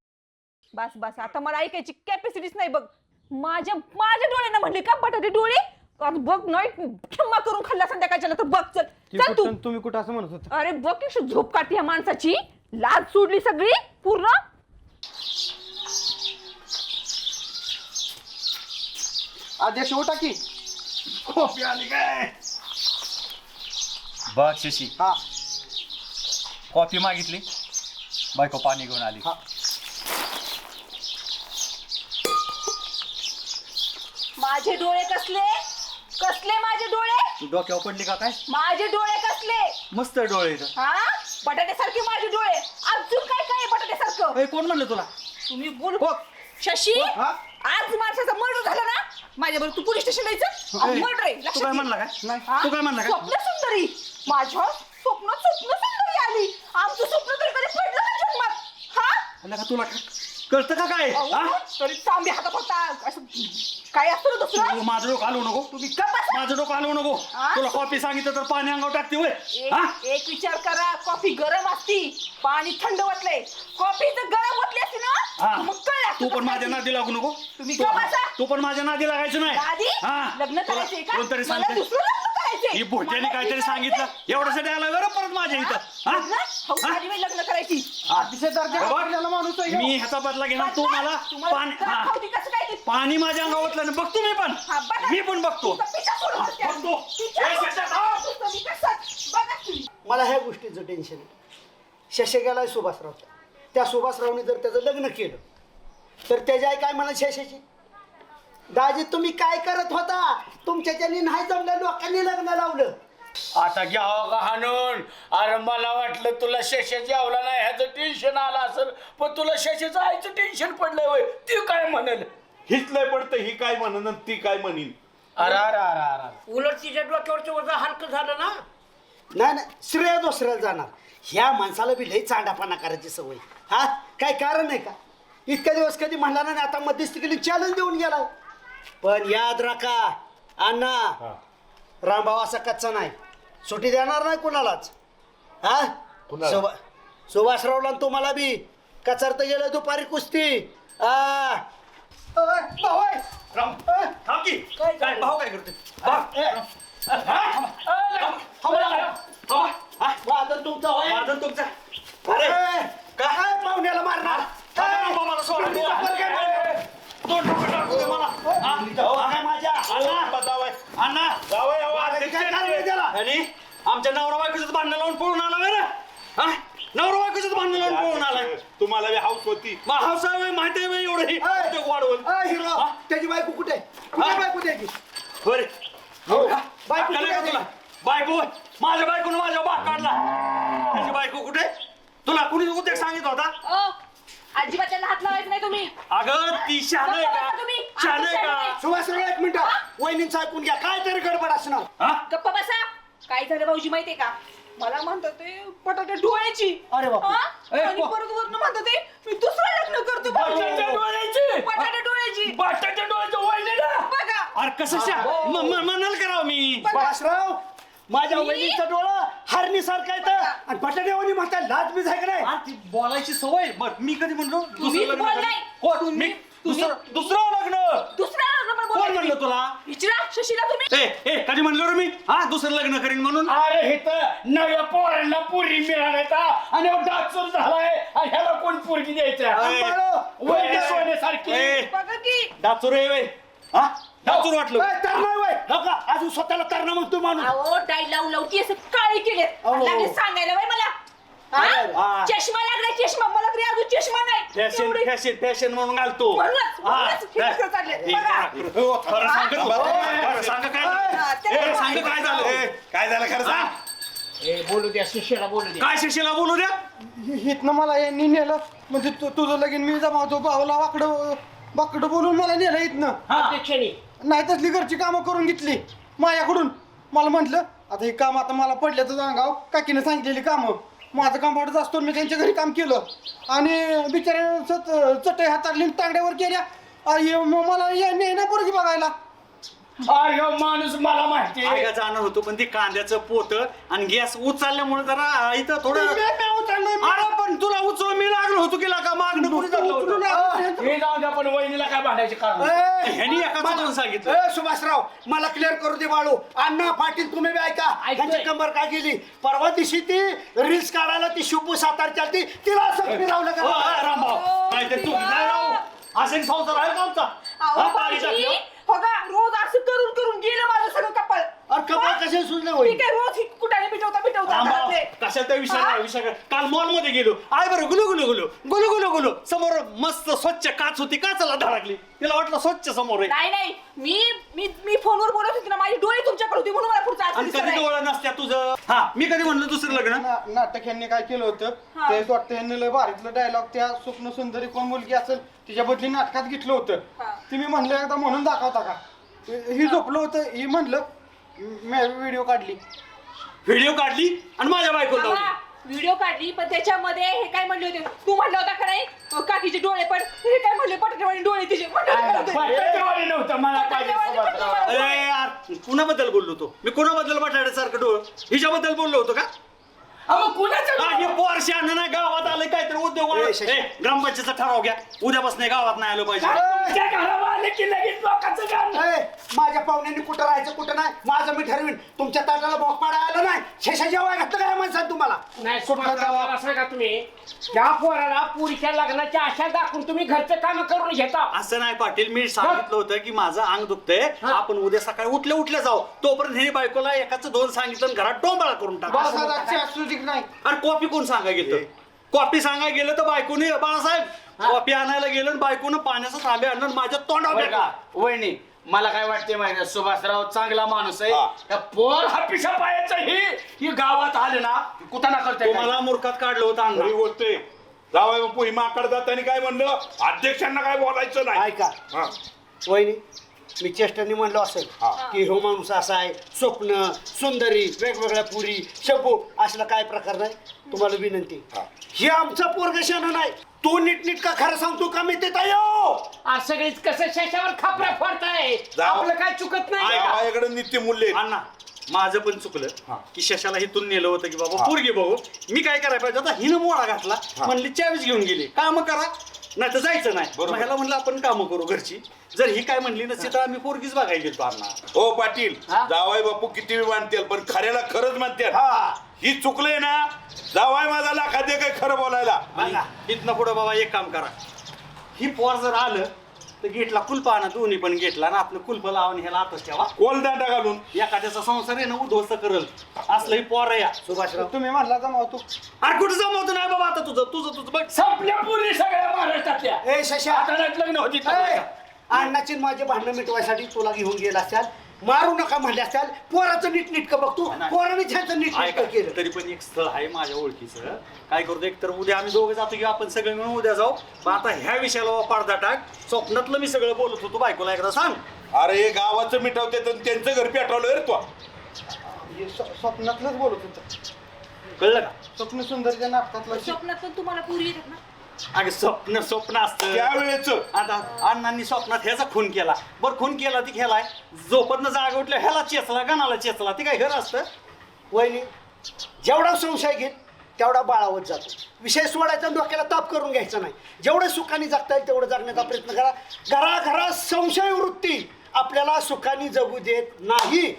A: बस बस आता मला ऐकायची कॅपॅसिटीच नाही बघ. माझ्या डोळ्यांना म्हणले का बटाटे डोळे? आता बघ नाही क्षमा करून खाल्ला संध्याकाळच्या नंतर. बघ चल चल तू.
L: तुम्ही कुठं असं म्हणत होता.
A: अरे बघ की झोप काढते ह्या माणसाची. लाज सोडली सगळी पूर्ण.
L: अध्यक्ष उठा की.
F: कॉफी आली काय?
H: बघ शशी,
L: हा
H: कॉफी मागितली, बायको पाणी घेऊन आली.
A: माझे डोळे कसले कसले माझे डोळे?
L: डोक्यावर पडली का काय.
A: माझे डोळे कसले?
L: मस्त डोळे आहेत.
A: हा बटाट्यासारखे माझे डोळे. अजून काय काय बटाट्यासारखं?
L: ए, कोण म्हणलं तुला.
A: तुम्ही बोल शशी.
L: हा?
A: आज माणसाचा मर्डर झाला ना, माझ्याबरोबर तू पोलीस स्टेशन जायचं. मर्डर आहे
L: तू
A: लक्षात
L: काय
A: घे.
L: म्हणला काय. नाही
A: हा?
L: तू काय म्हणला काय.
A: स्वप्न सुंदरी माझ्या स्वप्न सुंदरी आली. आमचं स्वप्न तरी कधी पडलं का जन्मात? हा
L: म्हणलं का तुला कळतं का काय. हा?
A: तरी तांबे हातात होता. असं काय असतं ना दुसरं?
L: तू माझं डोकं हलवू नको.
A: तुम्ही गप्प बसा.
L: माझं डोकं हलवू नको.
A: हा?
L: तुला कॉफी सांगितलं तर पाणी अंगावर टाकते होय. हा?
A: एक विचार करा. कॉफी गरम असती, पाणी थंड वाटलंय. कॉफी जर गरम वाटली असती ना
L: हा.
A: मग कळलं असतं
L: तू पण
A: कसं
L: माझ्या
A: ती.
L: नादी लागू नको.
A: तुम्ही गप्प बसा.
L: तू पण माझ्या नादी लागायचं नाही.
A: आधी
L: हा.
A: लग्न करायचंय का?
L: कोणतरी
A: मला
L: सांगते.
A: दुसरं लग्न करायचंय.
L: ही भोट्याने
A: मला
L: काहीतरी
A: लग्न
L: सांगितलं
A: करायचंय.
L: एवढ्यासाठी आला बरं परत माझ्या इथं. हा?
A: लग्न? हौस
L: हा?
A: झाली बाई लग्न करायची.
L: अतिशय दर्जा माणूस आहे. मी ह्याचा बदला घेणार. तू मला पाणी हा.
A: खावती कसं काय ते?
L: पाणी माझ्या अंगावर ओतलं ना. बघतो मी पण.
A: हा, बघा.
L: मी पण बघतो.
A: तुझा पिता सोडून हसते.
L: बघतो.
A: तिच्या
L: ए, शशा, थांब.
A: तुझं मी कसं- बघा तुम्ही.
K: मला ह्या गोष्टीचं टेन्शन आहे. शशे गेलाय सुभाषराव. त्या सुभाषरावने जर त्याचं लग्न केलं तर त्याची आई काय म्हणा शशाची. दाजी तुम्ही काय करत होता. तुमच्याच्यानी नाही जमलं, लोकांनी लग्न लावलं.
F: आता घ्यावं का हाणून. अरे मला वाटलं तुला शशाची आवला नाही ह्याचं टेन्शन आलं असेल, पण तुला शशाचं आईचं टेन्शन पडलंय होय. ती काय म्हणेल.
D: हिचलंय पडतं ही काय म्हणन आणि ती काय म्हणीन.
F: अरे अरे अरे अरे
E: उलट तिच्या डोक्यावरचं वजन हलकं झालं ना.
K: नाही नाही श्रेय दुसऱ्याला जाणार. ह्या माणसाला बी लई चांडापाना करायची सवय. हा काय कारण आहे का. इतक्या दिवस कधी म्हणला नाही, आता मध्यस्थी केली चॅलेंज देऊन गेलाय. पण याद राखा अण्णा, रामभाऊ असा कच्चा नाही. सुट्टी देणार नाही कुणालाच. हा सुभाषरावला तुम्हाला बी कचारत गेलं दुपारी कुस्ती.
L: काय भाऊ काय करते.
K: वादन तुमचा होय.
L: माझं तुमचं.
K: अरे काय पाहुण्याला मारणार.
L: मला सोडा. दोन ठोके टाकू दे मला.
K: काय माझ्या
L: अण्णा आणि आमच्या नवरा बायकोच भांडण लावून पळून आला बरं. हा नवरा बायकोच भांडण लावून पळून आलाय.
D: तुम्हाला बी हाऊस होती.
L: हाऊस आहे माहिती आहे बाई एवढं वाढवल.
K: हिरो त्याची बायको कुठे कुठे बायको द्यायची.
L: बरे
K: बायको कुठे आहे?
L: तुला बायको माझ्या बायकोनं माझ्या बाग काढला. त्याची बायको कुठे. तुला कुणी उद्योग सांगितलं होता.
A: अजिबात त्याला हात लावायचं नाही तुम्ही.
L: अगं ती शान आहे का. शान आहे का.
K: सुभाषराव एक मिनिट वहिनींचं ऐकून घ्या. काय तरी गडबड असणार.
L: हा
A: गप्पा बसा. काय झालं भाऊजी माहितीये का. मला म्हणतात ते बटाट्या डोळ्याची.
K: अरे बापरे.
A: हा? आणि परत वरनं म्हणतात ते मी दुसरं लग्न करतो भाऊजी.
L: बटाट्या डोळ्याची?
A: बटाट्या
H: कसं म्हणाल करावं मी
K: बासराव माझ्या वहिनीचं डोळं हरणीसारखं येतं आणि बटाट्यावानी म्हणता लाज बीज आहे का नाही?
H: ती बोलायची सवय बरं मी कधी म्हणलो
A: तुम्हीच
H: दुसरं लग्न
A: बोललाय.
H: कर. कोण? मी दुसरं लग्न
A: दुसरा नंबर
H: कोण
A: बोलायचं.
H: म्हणलं तुला
A: विचारा शशीला तुम्ही.
H: ए कधी म्हणलो रे मी हा दुसरं लग्न करीन म्हणून
F: अरे हे तर नव्या पोरांना पोरी मिळाल्या आणि डाचूर झालाय आणि ह्याला कोण पोरगी द्यायच्या वहिनी सोन्यासारखी
A: बघा की
H: डाचूर आहे वे हा डाचूर वाटलं
K: ए, तर नाही वय. हो का? अजून स्वतःला तरणं म्हणतो माणूस.
A: अहो डाय लावती असं काळी केले
K: अहो.
A: लागले सांगायला बाई मला हा?
H: हा.
A: चष्मा लागला चष्मा मला तरी अजून चष्मा नाही एवढी-
H: फॅशन म्हणून घालतो
A: म्हणूनच हे कसं चाललंय? बघा.
H: खरं सांग काय
A: हा, ते
H: ए, सांग काय झालं
J: काय झालं खरं सांग
E: बोलू द्या शिष्याला बोलू द्या.
H: काय शिक्षेला बोलू द्या
L: हितनं मला यांनी नेलं म्हणजे तुझं लगीन मी जमावतो भावाला बाकडं बोलून मला नेलं इथनं
E: अध्यक्षांनी
L: नाही तसली घरची कामं करून घेतली माझ्याकडून मला म्हटलं आता हे काम आता मला पडल्याचं सांगाव काकीनं सांगितलेली कामं माझं काम वाटत असतो मी त्यांच्या घरी काम केलं आणि बिचाऱ्या चटई हातातली तांगड्यावर केल्या मला नाही ना पोरगी बघायला
F: अरे माणूस मला माहिती
H: काय जाणं होतो पण ती कांद्याचं पोत आणि गॅस उचलल्यामुळे जरा इथं थोडं अरे पण तुला उचल मी लागलो होतो की का मागणं कोणी झालं होतं?
F: हे जाऊ द्या पण वहिनीला काय भांडायचे कारण
H: ह्यानी एका जाऊन सांगितलं
K: ए, सुभाषराव मला क्लिअर करू दे बाळू. अण्णा पाटील तुम्ही बी ऐका
E: ऐकतोय.
K: त्यांची कंबर काय गेली परवा दिवशी ती रील्स काढायला ती शुभू सातारच्या ती तिला असं फिरवलं
H: हो,
K: का?
H: रामभाऊ काहीतरी तू नाही राव असे संसार आहे का आमचा
A: अहो,
H: हा,
A: भाऊजी,
H: तारीख टाकली.
A: हो का रोज असं करून करून गेलं माझं सगळं कपाळ
K: अरे कपाळ कसे सुचले होईल?
A: ठीक आहे रोज कुठाने पिटवता
H: रामभाऊ,
A: घरातले.
H: कशाला त्या विषय
A: हा?
H: नाही, विषय काय? काल मॉल मध्ये गेलो आय बरं गुलू समोर मस्त स्वच्छ काच होती काचाला धडकली तिला वाटलं स्वच्छ समोर आहे
A: नाही नाही मी फोनवर बोलत होती ना माझे डोळे तुमच्याकडे होते म्हणून मला पुढचं असं
H: आणि
A: दिसत
H: कधी
A: नाही.
H: डोळा नसत्या तुझं हा मी कधी म्हणलं दुसरं लग्न
L: नाटक यांनी काय केलं होतं
A: हा.
L: तेच वाटतं यांनी लय भारीतलं डायलॉग त्या स्वप्न सुंदरी कोण मुलगी असेल तिच्या बदली नाटकात घेतलं होतं
A: हा.
L: ते मी म्हणलं एकदा म्हणून दाखवता का ही झोपलं होतं ही म्हणलं व्हिडिओ काढली
H: व्हिडिओ काढली आणि माझ्या बायकोला लावली.
A: व्हिडिओ काढली पण त्याच्यामध्ये हे काय म्हणले होते तू म्हणलं होता का नाही काकीचे डोळे पण हे काय म्हणले पटकेवाणी डोळे तिचे म्हणलं होते.
F: बटाट्यावाणी नव्हतं मला पाहिजे
A: पटकेवाणी
F: सुभाषराव.
A: डोळे.
H: अरे यार कुणाबद्दल बोललो तो मी कुणाबद्दल बटाट्यासारखं डोळ हिच्याबद्दल बोललो होतो का
F: अहो, कुणाचं
H: हे पोरशी अन्न नाही गावात आलं काहीतरी उद्योग
K: ए, शशी.
H: ग्रामपंचायतचा ठराव घ्या उद्यापासून गावात नाही आलं पाहिजे
F: तुमच्या घरावर आले की लगेच लोकांचं गाणं.
K: ए, माझ्या पाहुण्यांनी कुठं राहायचं कुठं नाही माझं मी ठरवीन तुमच्या ताटाला भोग पाडायला आलं नाही शेषा जेव्हा घातलं काय माणसात तुम्हाला
E: नाही सुभाषराव, मला सांगा तुम्ही त्या पोराला पुरीच्या लग्नाची आशा दाखवून तुम्ही घरचं काम करून घेता
H: असं नाही पाटील मी सांगितलं होतं की माझं अंग दुखतंय आपण उद्या सकाळी उठल्या जाऊ तोपर्यंत हे बायकोला एकाच दोन सांगितलं आणि घरात डोंबाळा करून टाका
L: नाही
H: अरे कॉपी कोण सांगाय गेलं कॉपी सांगाय गेलं तर बायकोने बाळासाहेब कॉपी आणायला गेलं आणि बायकोनं पाण्याचा तांबे आणलं आणि माझ्या तोंडावर
F: बरं
H: फेकला.
F: का? वहिनी मला काय वाटते माहिती आहे, सुभाषराव चांगला माणूस आहे त्या पोर हापिशा पायाचं ही गावात आले ना कुठं ना करते
H: तुम्हाला मूर्खात काढलं होतं अण्णा
J: बोलतोय जावई बापू हिमाकडे जाताना काय म्हणलं अध्यक्षांना काय बोलायचं नाही
K: ऐका
J: हा.
K: वहिनी मी चेष्टाने म्हणलो असेल की हो माणूस असा आहे स्वप्न सुंदरी वेगवेगळ्या पुरी शब्बू असला काय प्रकार नाही तुम्हाला विनंती हे आमचं पोरग शान नाही तू नीटनीट का खरं सांगतो का मी ते
E: आज सगळीच कसं शेषावर खापरा फोडताय
J: जाऊ.
E: आपलं काय चुकत नाही का?
J: माझ्याकडे नित्य मूल्य आहे.
H: अण्णा माझं पण चुकलं की शशाला हिथून नेलं होतं की बाबा पोरगी बघू मी काय करायला पाहिजे आता हिनं मोळा घातला म्हणली चावीस घेऊन गेली काम करा नाही तर जायचं नाही मग ह्याला म्हणलं आपण कामं करू घरची जर ही काय म्हणली नसती तर आम्ही पोरगीच बघायला गेलो अण्णा
J: हो पाटील जावाई बापू किती मानतील पण खऱ्याला खरंच मानतील ही चुकलंय ना जावाई माझा लाखात काय खरं बोलायला
H: इथनं पुढं बाबा एक काम करा ही पोर जर आलं तर गेटला कुलप आणा दोन्ही पण गेटला ना आपलं कुलप लावून ह्याला आतच ठेवा
J: कोलदांडा घालून
H: एखाद्याचा संसार आहे ना उद्ध्वस्त करल असलं ही पोर आहे या
K: सुभाषराव
L: तुम्ही म्हणला जमावतो
H: अरे कुठं जमवतो नाही बाबा आता तुझं बघ
F: संपल्या पुरी सगळ्या महाराष्ट्रातल्या
K: ए शशा
F: आता लग्न होती
K: ए, अण्णाची माझे भांडणं मिटवायसाठी तुला घेऊन गेला असत्याल मारू नका म्हणले असत्याल पोराचं नीटनीटकं बघतो पोराने ह्याचं नीटनीटकं केलं
H: तरी पण एक स्थळ आहे माझ्या ओळखीचं काय करतो एक तर उद्या आम्ही दोघं जातो की आपण सगळे मिळून उद्या जाऊ पण आता ह्या विषयाला पडदा टाक स्वप्नातलं मी सगळं बोलत होतो बायकोला एकदा सांग
J: अरे गावाचं मिटवते तर त्यांचं घर पेटवलं रे तू
L: हे स्वप्नातलंच बोलत होतं
H: कळलं का
L: स्वप्न सुंदरच्या नाटकातलं
A: स्वप्नात पण तुम्हाला पुरी येतात ना
H: अगं स्वप्न स्वप्न असतं
F: त्यावेळेच
H: आता अण्णांनी स्वप्नात ह्याचा खून केला बरं खून केला ती केलाय झोपतनं जाग उठल्या ह्याला चेचला गणाला चेचला ते काय घर असतं
K: वहिनी जेवढा संशय घेत तेवढा बाळावत जातो विषय सोडायचा डोक्याला ताप करून घ्यायचा नाही जेवढं सुखाने जगता येईल तेवढं जगण्याचा प्रयत्न करा घराघरात संशय वृत्ती आपल्याला सुखाने जगू देत नाही.